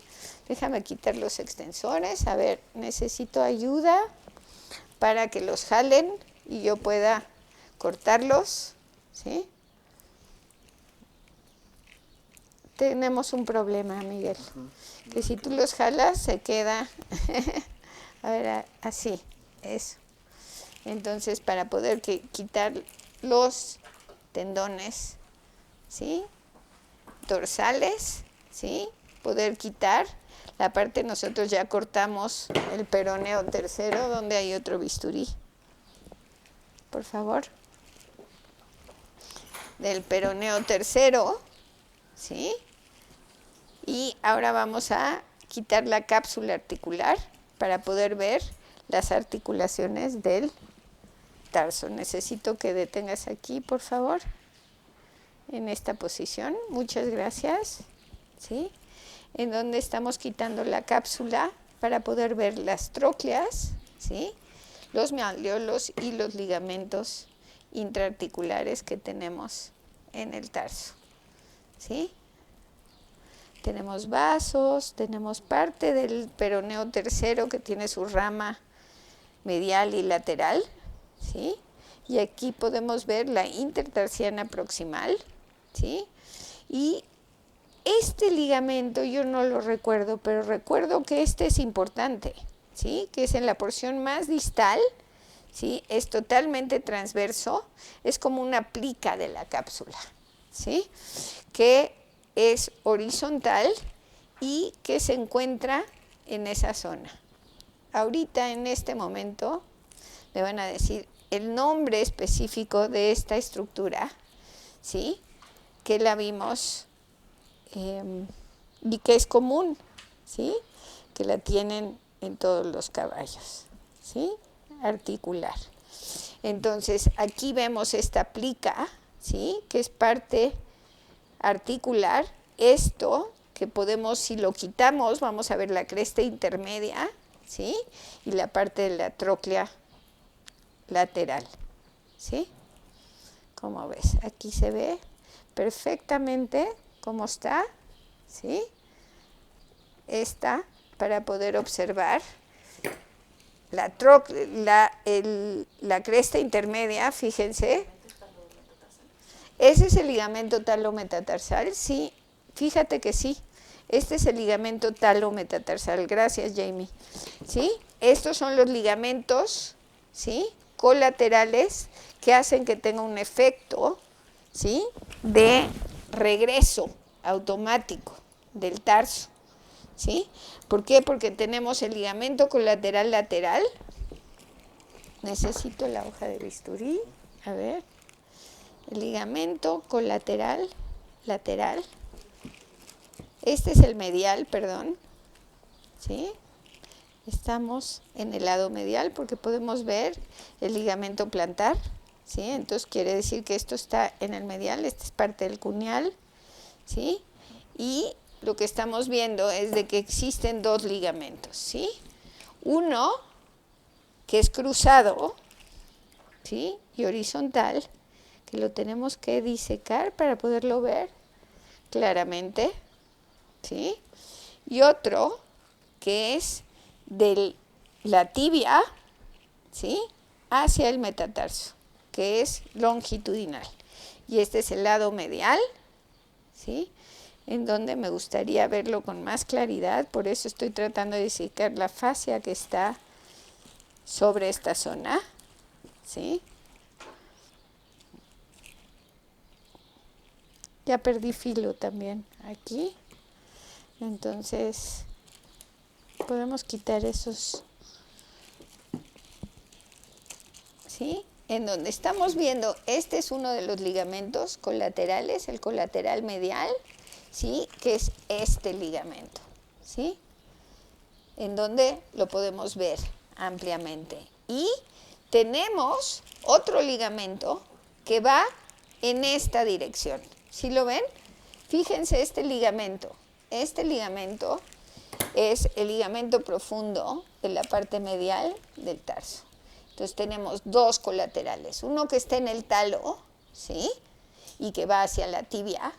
Déjame quitar los extensores. A ver, necesito ayuda para que los jalen y yo pueda cortarlos, ¿sí? Tenemos un problema, Miguel, que si tú los jalas se queda, a ver, así, eso. Entonces, para poder quitar los tendones, ¿sí? Dorsales, ¿sí? Poder quitar la parte, nosotros ya cortamos el peroneo tercero, donde hay otro bisturí. Por favor. Del peroneo tercero, ¿sí? Y ahora vamos a quitar la cápsula articular para poder ver las articulaciones del tarso. Necesito que detengas aquí, por favor, en esta posición. Muchas gracias. ¿Sí? En donde estamos quitando la cápsula para poder ver las trócleas, ¿sí? Los malleolos y los ligamentos intraarticulares que tenemos en el tarso, ¿sí? Tenemos vasos, tenemos parte del peroneo tercero que tiene su rama medial y lateral, ¿sí? Y aquí podemos ver la intertarsiana proximal, ¿sí? Y este ligamento yo no lo recuerdo, pero recuerdo que este es importante, ¿sí? Que es en la porción más distal, ¿sí? Es totalmente transverso, es como una plica de la cápsula, ¿sí? Que es horizontal y que se encuentra en esa zona. Ahorita, en este momento, me van a decir el nombre específico de esta estructura, ¿sí? Que la vimos y que es común, ¿sí? Que la tienen en todos los caballos, ¿sí? Articular. Entonces, aquí vemos esta plica, ¿sí? Que es parte articular. Esto que podemos, si lo quitamos, vamos a ver la cresta intermedia, ¿sí? Y la parte de la tróclea lateral, ¿sí? Como ves, aquí se ve perfectamente cómo está, ¿sí? Esta, para poder observar la cresta intermedia, fíjense. ¿Ese es el ligamento talo-metatarsal? Sí, fíjate que sí. Este es el ligamento talo-metatarsal. Gracias, Jamie. ¿Sí? Estos son los ligamentos, ¿sí? Colaterales que hacen que tenga un efecto, ¿sí? De regreso automático del tarso, ¿sí? ¿Por qué? Porque tenemos el ligamento colateral lateral. Necesito la hoja de bisturí. A ver. El ligamento colateral lateral. Este es el medial, perdón. ¿Sí? Estamos en el lado medial porque podemos ver el ligamento plantar, ¿sí? Entonces quiere decir que esto está en el medial, esta es parte del cuneal, ¿sí? Y lo que estamos viendo es de que existen dos ligamentos, ¿sí? Uno que es cruzado, ¿sí? Y horizontal, que lo tenemos que disecar para poderlo ver claramente, ¿sí? Y otro que es de la tibia, ¿sí? Hacia el metatarso, que es longitudinal. Y este es el lado medial, ¿sí? En donde me gustaría verlo con más claridad, por eso estoy tratando de disecar la fascia que está sobre esta zona, ¿sí? Ya perdí filo también aquí, entonces podemos quitar esos, ¿sí? En donde estamos viendo, este es uno de los ligamentos colaterales, el colateral medial, ¿sí? Que es este ligamento, ¿sí? En donde lo podemos ver ampliamente. Y tenemos otro ligamento que va en esta dirección. ¿Sí lo ven? Fíjense este ligamento. Este ligamento es el ligamento profundo de la parte medial del tarso. Entonces tenemos dos colaterales. Uno que está en el talo, ¿sí? Y que va hacia la tibia,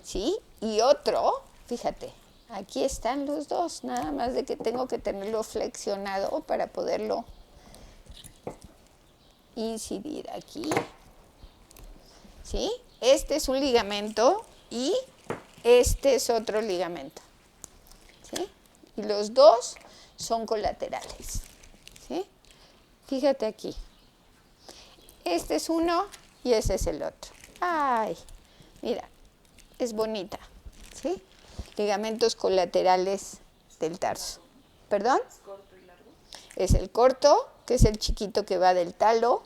¿sí? Y otro, fíjate, Aquí están los dos, nada más de que tengo que tenerlo flexionado para poderlo incidir aquí. ¿Sí? Este es un ligamento y este es otro ligamento. ¿Sí? Y los dos son colaterales. ¿Sí? Fíjate aquí. Este es uno y ese es el otro. Ay, mira, es bonita. ¿Sí? Ligamentos colaterales del tarso. ¿Perdón? ¿Es corto y largo? Es el corto, que es el chiquito que va del talo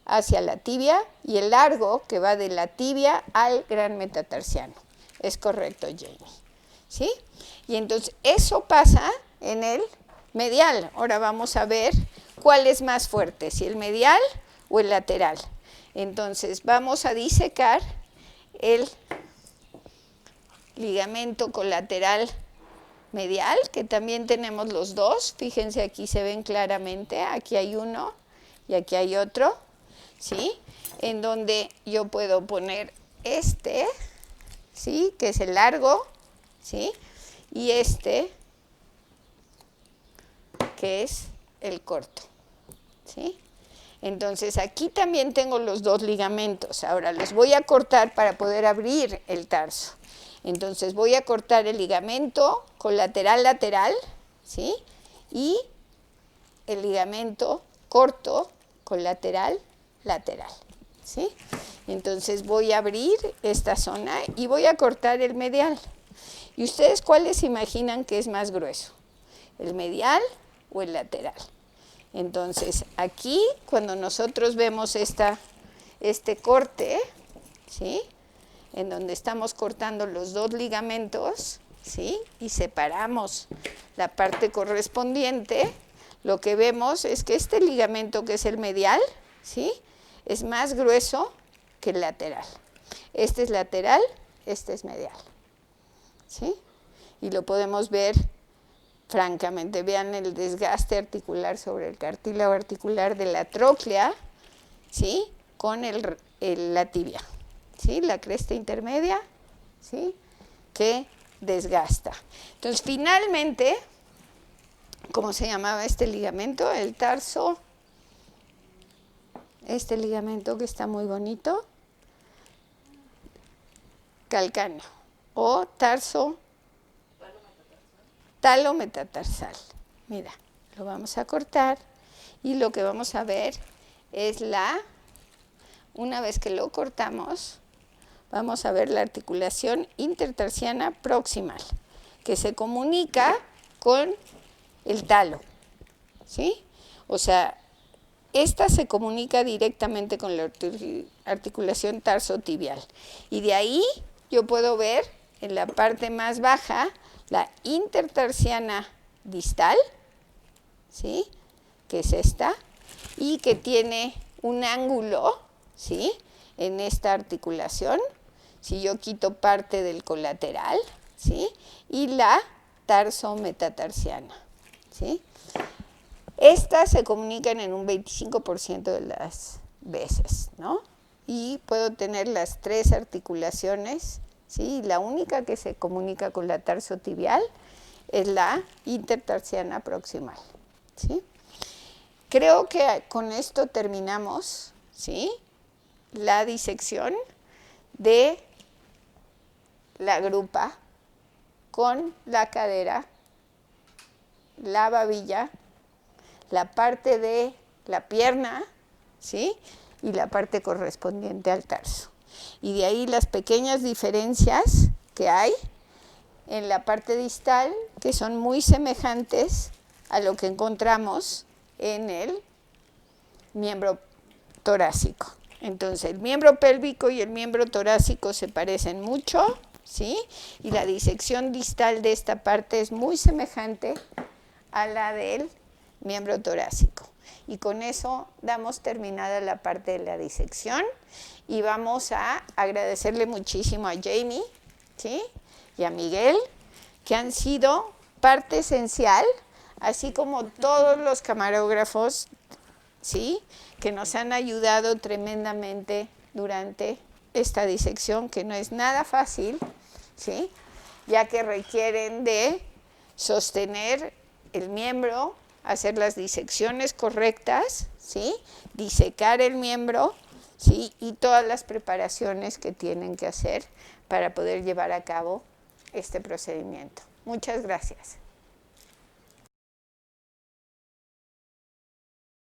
hacia la tibia, y el largo que va de la tibia al gran metatarsiano. Es correcto, Jamie. ¿Sí? Y entonces eso pasa en el medial. Ahora vamos a ver cuál es más fuerte, si el medial o el lateral. Entonces vamos a disecar el ligamento colateral medial, que también tenemos los dos. Fíjense, aquí se ven claramente, aquí hay uno y aquí hay otro, ¿sí? En donde yo puedo poner este, ¿sí? Que es el largo, ¿sí? Y este, que es el corto, ¿sí? Entonces aquí también tengo los dos ligamentos. Ahora los voy a cortar para poder abrir el tarso. Entonces voy a cortar el ligamento colateral lateral, ¿sí? Y el ligamento corto colateral lateral, ¿sí? Entonces voy a abrir esta zona y voy a cortar el medial. ¿Y ustedes cuáles se imaginan que es más grueso? ¿El medial o el lateral? Entonces aquí, cuando nosotros vemos este corte, ¿sí? En donde estamos cortando los dos ligamentos, ¿sí? Y separamos la parte correspondiente, lo que vemos es que este ligamento, que es el medial, ¿sí? Es más grueso que el lateral. Este es lateral, este es medial, ¿sí? Y lo podemos ver francamente. Vean el desgaste articular sobre el cartílago articular de la tróclea, ¿sí? Con la tibia. ¿Sí? La cresta intermedia, ¿sí? Que desgasta. Entonces, finalmente, ¿cómo se llamaba este ligamento? El tarso, este ligamento que está muy bonito, calcáneo, o tarso talometastarsal. Mira, lo vamos a cortar y lo que vamos a ver es una vez que lo cortamos, vamos a ver la articulación intertarsiana proximal, que se comunica con el talo, ¿sí? O sea, esta se comunica directamente con la articulación tarsotibial. Y de ahí yo puedo ver en la parte más baja la intertarsiana distal, ¿sí? Que es esta, y que tiene un ángulo, ¿sí? En esta articulación, si yo quito parte del colateral, ¿sí? Y la tarsometatarsiana, ¿sí? Estas se comunican en un 25% de las veces, ¿no? Y puedo tener las tres articulaciones, ¿sí? La única que se comunica con la tarsotibial es la intertarsiana proximal, ¿sí? Creo que con esto terminamos, ¿sí? La disección de la grupa con la cadera, la babilla, la parte de la pierna, ¿sí? Y la parte correspondiente al tarso. Y de ahí las pequeñas diferencias que hay en la parte distal, que son muy semejantes a lo que encontramos en el miembro torácico. Entonces, el miembro pélvico y el miembro torácico se parecen mucho, ¿sí? Y la disección distal de esta parte es muy semejante a la del miembro torácico. Y con eso damos terminada la parte de la disección y vamos a agradecerle muchísimo a Jamie, ¿sí? Y a Miguel, que han sido parte esencial, así como todos los camarógrafos, ¿sí? Que nos han ayudado tremendamente durante esta disección, que no es nada fácil, ¿sí? ya que requieren de sostener el miembro, hacer las disecciones correctas, ¿sí? Disecar el miembro, ¿sí? Y todas las preparaciones que tienen que hacer para poder llevar a cabo este procedimiento. Muchas gracias.